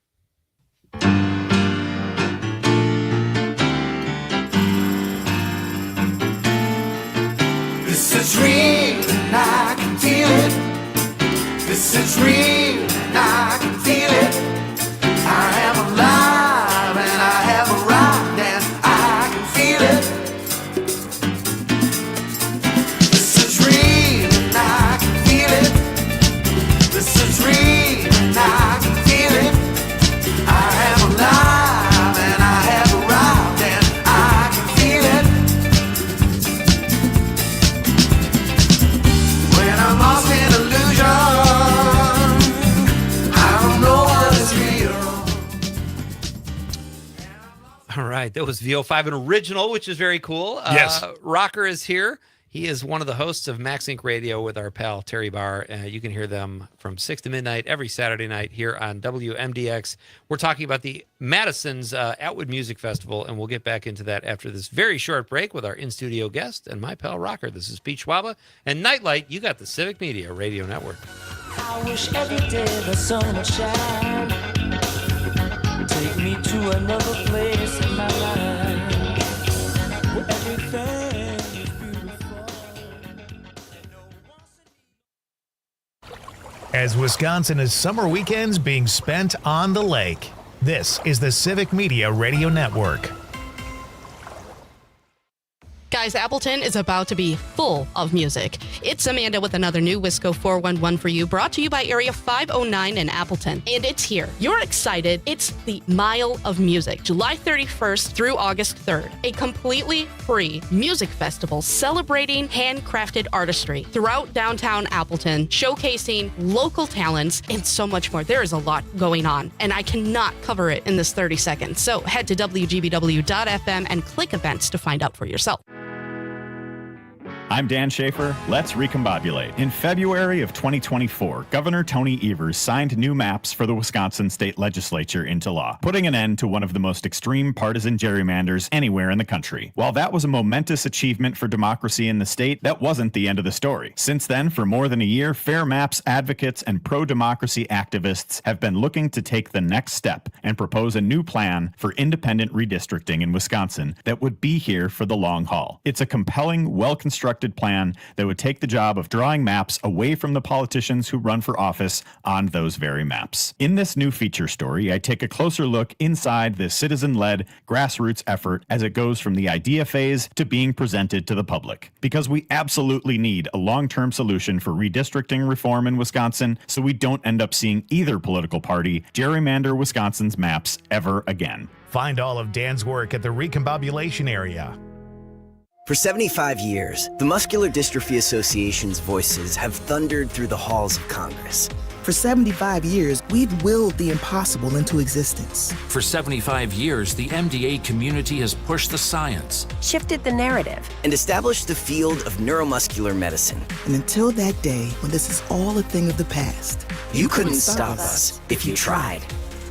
Speaker 17: This is real, and I can feel it. This is real, and I can feel it. I am alive, and I have arrived, and I can feel it. This is real, and I can feel it. This is real, and I can feel it. I am alive, and I have arrived, and I can feel it. When I'm lost in illusion, I don't know what is real.
Speaker 2: All right. That was VO5, an original, which is very cool.
Speaker 10: Yes.
Speaker 2: Rocker is here. He is one of the hosts of Max Inc. Radio with our pal Terry Barr. You can hear them from 6 to midnight every Saturday night here on WMDX. We're talking about the Madison's Atwood Music Festival, and we'll get back into that after this very short break with our in-studio guest and my pal Rocker. This is Pete Schwaba. And Nightlight, you got the Civic Media Radio Network.
Speaker 4: I wish every day the sun would shine. Take me to another place in my life where everything is beautiful.
Speaker 3: As Wisconsin summer weekends being spent on the lake, this is the Civic Media Radio Network.
Speaker 18: Guys, Appleton is about to be full of music. It's Amanda with another new Wisco 411 for you, brought to you by Area 509 in Appleton. And it's here. You're excited. It's the Mile of Music, July 31st through August 3rd. A completely free music festival celebrating handcrafted artistry throughout downtown Appleton, showcasing local talents and so much more. There is a lot going on, and I cannot cover it in this 30 seconds. So head to WGBW.FM and click events to find out for yourself.
Speaker 22: I'm Dan Schaefer. Let's recombobulate. In February of 2024, Governor Tony Evers signed new maps for the Wisconsin state legislature into law, putting an end to one of the most extreme partisan gerrymanders anywhere in the country. While that was a momentous achievement for democracy in the state, that wasn't the end of the story. Since then, for more than a year, fair maps advocates and pro-democracy activists have been looking to take the next step and propose a new plan for independent redistricting in Wisconsin that would be here for the long haul. It's a compelling, well-constructed constructed plan that would take the job of drawing maps away from the politicians who run for office on those very maps. In this new feature story, I take a closer look inside this citizen-led grassroots effort as it goes from the idea phase to being presented to the public. Because we absolutely need a long-term solution for redistricting reform in Wisconsin so we don't end up seeing either political party gerrymander Wisconsin's maps ever again.
Speaker 3: Find all of Dan's work at the Recombobulation area.
Speaker 5: For 75 years, the Muscular Dystrophy Association's voices have thundered through the halls of Congress.
Speaker 6: For 75 years, we've willed the impossible into existence.
Speaker 9: For 75 years, the MDA community has pushed the science,
Speaker 5: Shifted the narrative, and established the field of neuromuscular medicine.
Speaker 6: And until that day, when this is all a thing of the past,
Speaker 5: You couldn't stop us if you tried.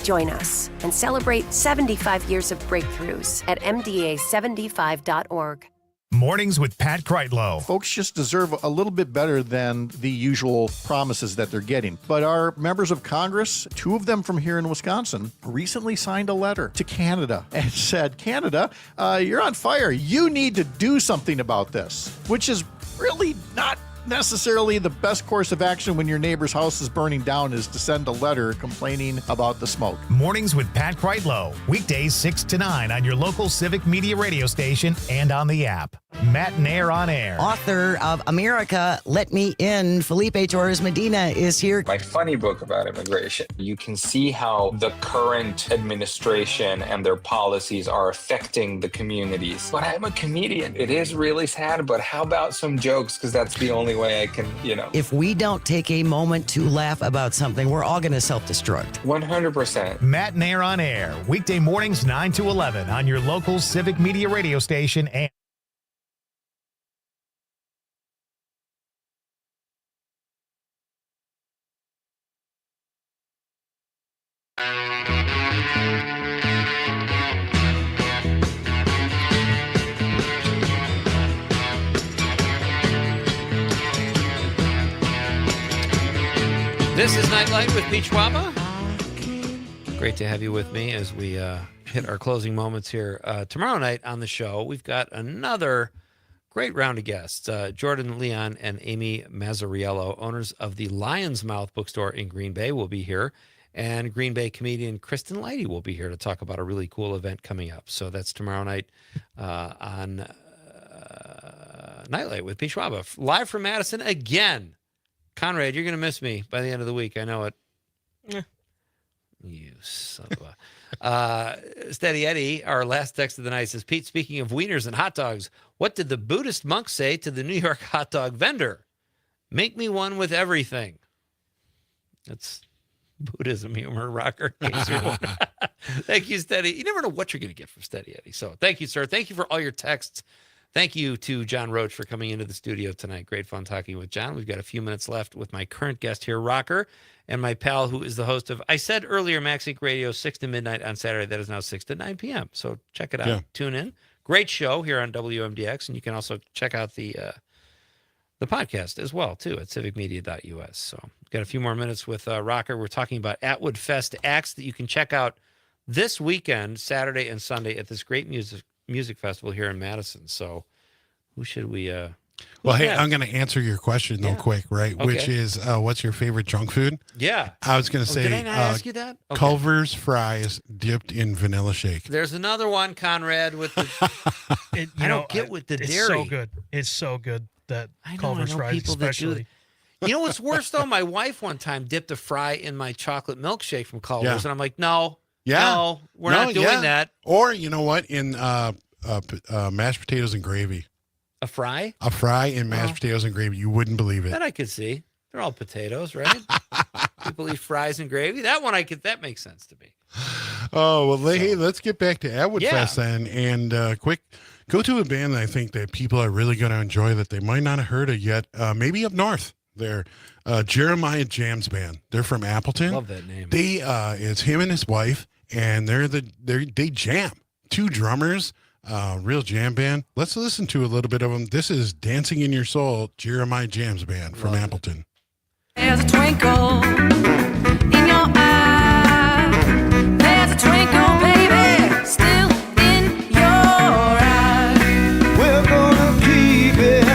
Speaker 23: Join us and celebrate 75 years of breakthroughs at MDA75.org.
Speaker 3: Mornings with Pat Kreitlow.
Speaker 15: Folks just deserve a little bit better than the usual promises that they're getting. But our members of Congress, two of them from here in Wisconsin, recently signed a letter to Canada and said, Canada, you're on fire. You need to do something about this, which is really not necessarily the best course of action when your neighbor's house is burning down, is to send a letter complaining about the smoke.
Speaker 3: Mornings with Pat Kreitlow. Weekdays 6 to 9 on your local Civic Media radio station and on the app. Matt and Air on Air.
Speaker 24: Author of America, Let Me In, Felipe Torres Medina is here.
Speaker 26: My funny book about immigration. You can see how the current administration and their policies are affecting the communities. But I'm a comedian. It is really sad, but how about some jokes? Because that's the only way I can,
Speaker 24: If we don't take a moment to laugh about something, we're all going to self-destruct.
Speaker 26: 100%.
Speaker 3: Matt and Air on Air. Weekday mornings 9 to 11 on your local Civic Media radio station and
Speaker 2: This is Nightlight with Pete Schwaba. Great to have you with me as we hit our closing moments here. Tomorrow night on the show, we've got another great round of guests. Jordan Leon and Amy Mazzariello, owners of the Lion's Mouth bookstore in Green Bay, will be here. And Green Bay comedian Kristen Leidy will be here to talk about a really cool event coming up. So that's tomorrow night on Nightlight with Pete Schwaba. Live from Madison again. Conrad, you're going to miss me by the end of the week. I know it. You son of a... Steady Eddie, our last text of the night, says, Pete, speaking of wieners and hot dogs, what did the Buddhist monk say to the New York hot dog vendor? Make me one with everything. That's Buddhism humor, rocker. Thank you, Steady. You never know what you're going to get from Steady Eddie. So thank you, sir. Thank you for all your texts. Thank you to John Roach for coming into the studio tonight. Great fun talking with John. We've got a few minutes left with my current guest here, Rocker, and my pal who is the host of, I said earlier, Max Inc. Radio, 6 to midnight on Saturday. That is now 6 to 9 p.m. So check it out. Yeah. Tune in. Great show here on WMDX, and you can also check out the podcast as well, too, at civicmedia.us. So got a few more minutes with Rocker. We're talking about Atwood Fest acts that you can check out this weekend, Saturday and Sunday, at this great music festival here in Madison. So who should we
Speaker 10: well, hey, I'm going to answer your question though quick, right? Okay. Which is what's your favorite junk food?
Speaker 2: Yeah.
Speaker 10: I was going to say
Speaker 2: did I not ask you that? Okay.
Speaker 10: Culver's fries dipped in vanilla shake.
Speaker 2: There's another one, Conrad, with the I don't get with the dairy.
Speaker 25: It's so good. It's so good that Culver's fries especially.
Speaker 2: You know what's worse though? My wife one time dipped a fry in my chocolate milkshake from Culver's and I'm like, no. No, we're not doing that.
Speaker 10: Or you know what? In mashed potatoes and gravy.
Speaker 2: A fry?
Speaker 10: A fry in mashed potatoes and gravy. You wouldn't believe it.
Speaker 2: That I could see. They're all potatoes, right? People eat fries and gravy. That one that makes sense to me.
Speaker 10: Oh, well, hey, let's get back to Atwood Fest then. And quick, go to a band that I think that people are really going to enjoy that they might not have heard of yet. Maybe up north. They're Jeremiah Jam's band. They're from Appleton.
Speaker 2: Love that name.
Speaker 10: It's him and his wife, and they jam. Two drummers, real jam band. Let's listen to a little bit of them. This is Dancing in Your Soul, Jeremiah Jam's band from Appleton.
Speaker 27: There's a twinkle in your eye. There's a twinkle, baby, still in your eye.
Speaker 17: We're gonna keep it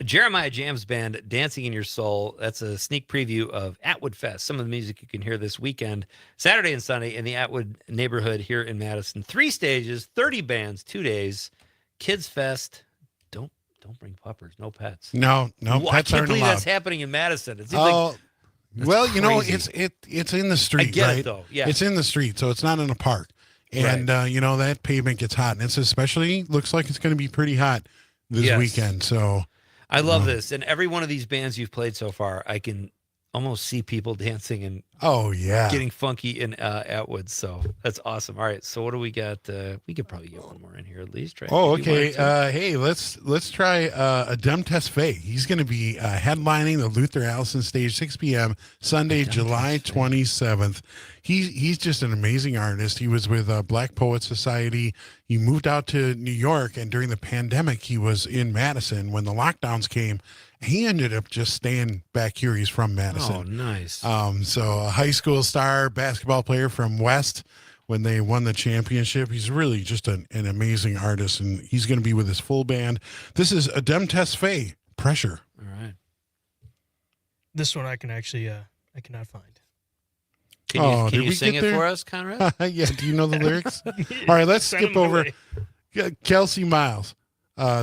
Speaker 2: Jeremiah Jams Band, Dancing in Your Soul. That's a sneak preview of Atwood Fest. Some of the music you can hear this weekend, Saturday and Sunday, in the Atwood neighborhood here in Madison. 3 stages, 30 bands, 2 days. Kids Fest. Don't bring puppers, no pets.
Speaker 10: No,
Speaker 2: Well,
Speaker 10: pets
Speaker 2: I can't
Speaker 10: aren't
Speaker 2: believe
Speaker 10: allowed.
Speaker 2: that's happening in Madison. It seems like
Speaker 10: well,
Speaker 2: that's
Speaker 10: you know,
Speaker 2: crazy.
Speaker 10: it's in the street,
Speaker 2: I get
Speaker 10: right?
Speaker 2: it, though. Yeah.
Speaker 10: It's in the street, so it's not in a park. And you know, that pavement gets hot, and it's especially looks like it's going to be pretty hot this weekend. So
Speaker 2: I love this. And every one of these bands you've played so far, I can almost see people dancing and getting funky in Atwood. So that's awesome. All right. So what do we got? We could probably get one more in here at least, right?
Speaker 10: Oh,
Speaker 2: If you
Speaker 10: okay.
Speaker 2: wanted to.
Speaker 10: Hey, let's try Adem Tesfaye. He's going to be headlining the Luther Allison stage, 6 p.m. Sunday, July 27th. He's just an amazing artist. He was with Black Poets Society. He moved out to New York, and during the pandemic, he was in Madison when the lockdowns came. He ended up just staying back here. He's from Madison.
Speaker 2: Oh, nice.
Speaker 10: So a high school star basketball player from West when they won the championship. He's really just an amazing artist, and he's going to be with his full band. This is Adem Tesfaye, Pressure.
Speaker 2: All right.
Speaker 25: This one I can actually, I cannot find.
Speaker 2: Can you sing it for us, Conrad?
Speaker 10: Yeah. Do you know the lyrics? All right, let's
Speaker 25: Send
Speaker 10: skip
Speaker 25: them
Speaker 10: over.
Speaker 25: away.
Speaker 10: Kelsey Miles,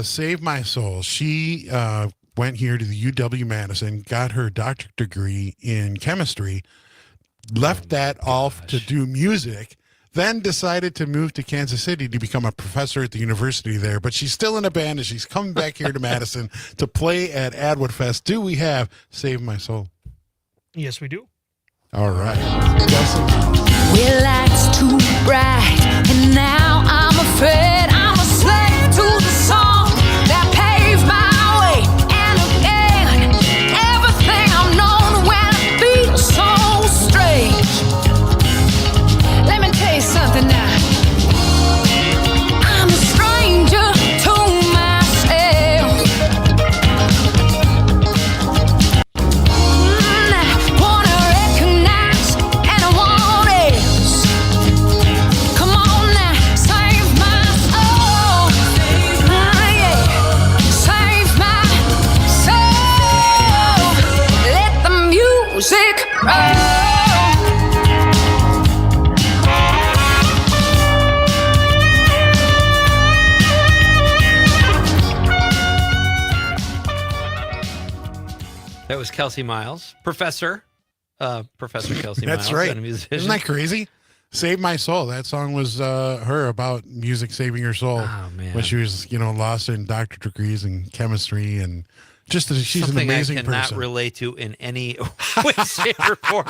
Speaker 10: Save My Soul. She went here to the UW-Madison, got her doctorate degree in chemistry, left that off to do music, then decided to move to Kansas City to become a professor at the university there. But she's still in a band, and she's coming back here to Madison to play at Atwood Fest. Do we have Save My Soul?
Speaker 25: Yes, we do.
Speaker 10: All right.
Speaker 27: Well, lights too bright, and now I'm afraid I'm a slave to the song that paved my way. And again, everything I've known when it feels so strange. Let me tell you something now. I'm a stranger to myself. I wanna recognize anyone else. Come on now, save my soul. Yeah. Save my soul. Let the music roll.
Speaker 2: That was Kelsey Miles, Professor Kelsey Miles.
Speaker 10: That's right.
Speaker 2: And a musician.
Speaker 10: Isn't that crazy? Save My Soul. That song was her about music saving her soul when she was, lost in doctorate degrees in chemistry, and just she's
Speaker 2: Something
Speaker 10: an amazing
Speaker 2: I cannot
Speaker 10: person.
Speaker 2: relate to in any way, shape, or form.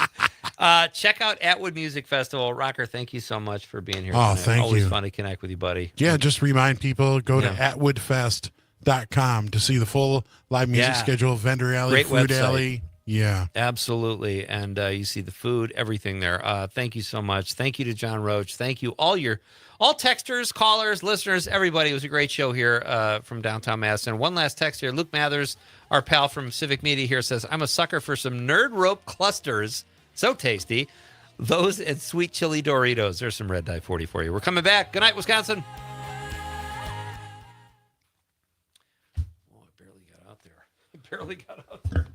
Speaker 2: Check out Atwood Music Festival. Rocker, thank you so much for being here.
Speaker 10: Oh,
Speaker 2: tonight.
Speaker 10: thank
Speaker 2: Always
Speaker 10: you.
Speaker 2: fun to connect with you, buddy.
Speaker 10: Yeah, just remind people, go to
Speaker 2: Yeah.
Speaker 10: atwoodfest.com to see the full live music
Speaker 2: Yeah.
Speaker 10: schedule, vendor alley,
Speaker 2: Great
Speaker 10: food
Speaker 2: website.
Speaker 10: alley. Yeah.
Speaker 2: Absolutely. And you see the food, everything there. Thank you so much. Thank you to John Roach. Thank you, all texters, callers, listeners, everybody. It was a great show here from downtown Madison. One last text here. Luke Mathers, our pal from Civic Media here, says, I'm a sucker for some Nerd Rope clusters. So tasty. Those and sweet chili Doritos. There's some Red Dye 40 for you. We're coming back. Good night, Wisconsin. Oh, I barely got out there.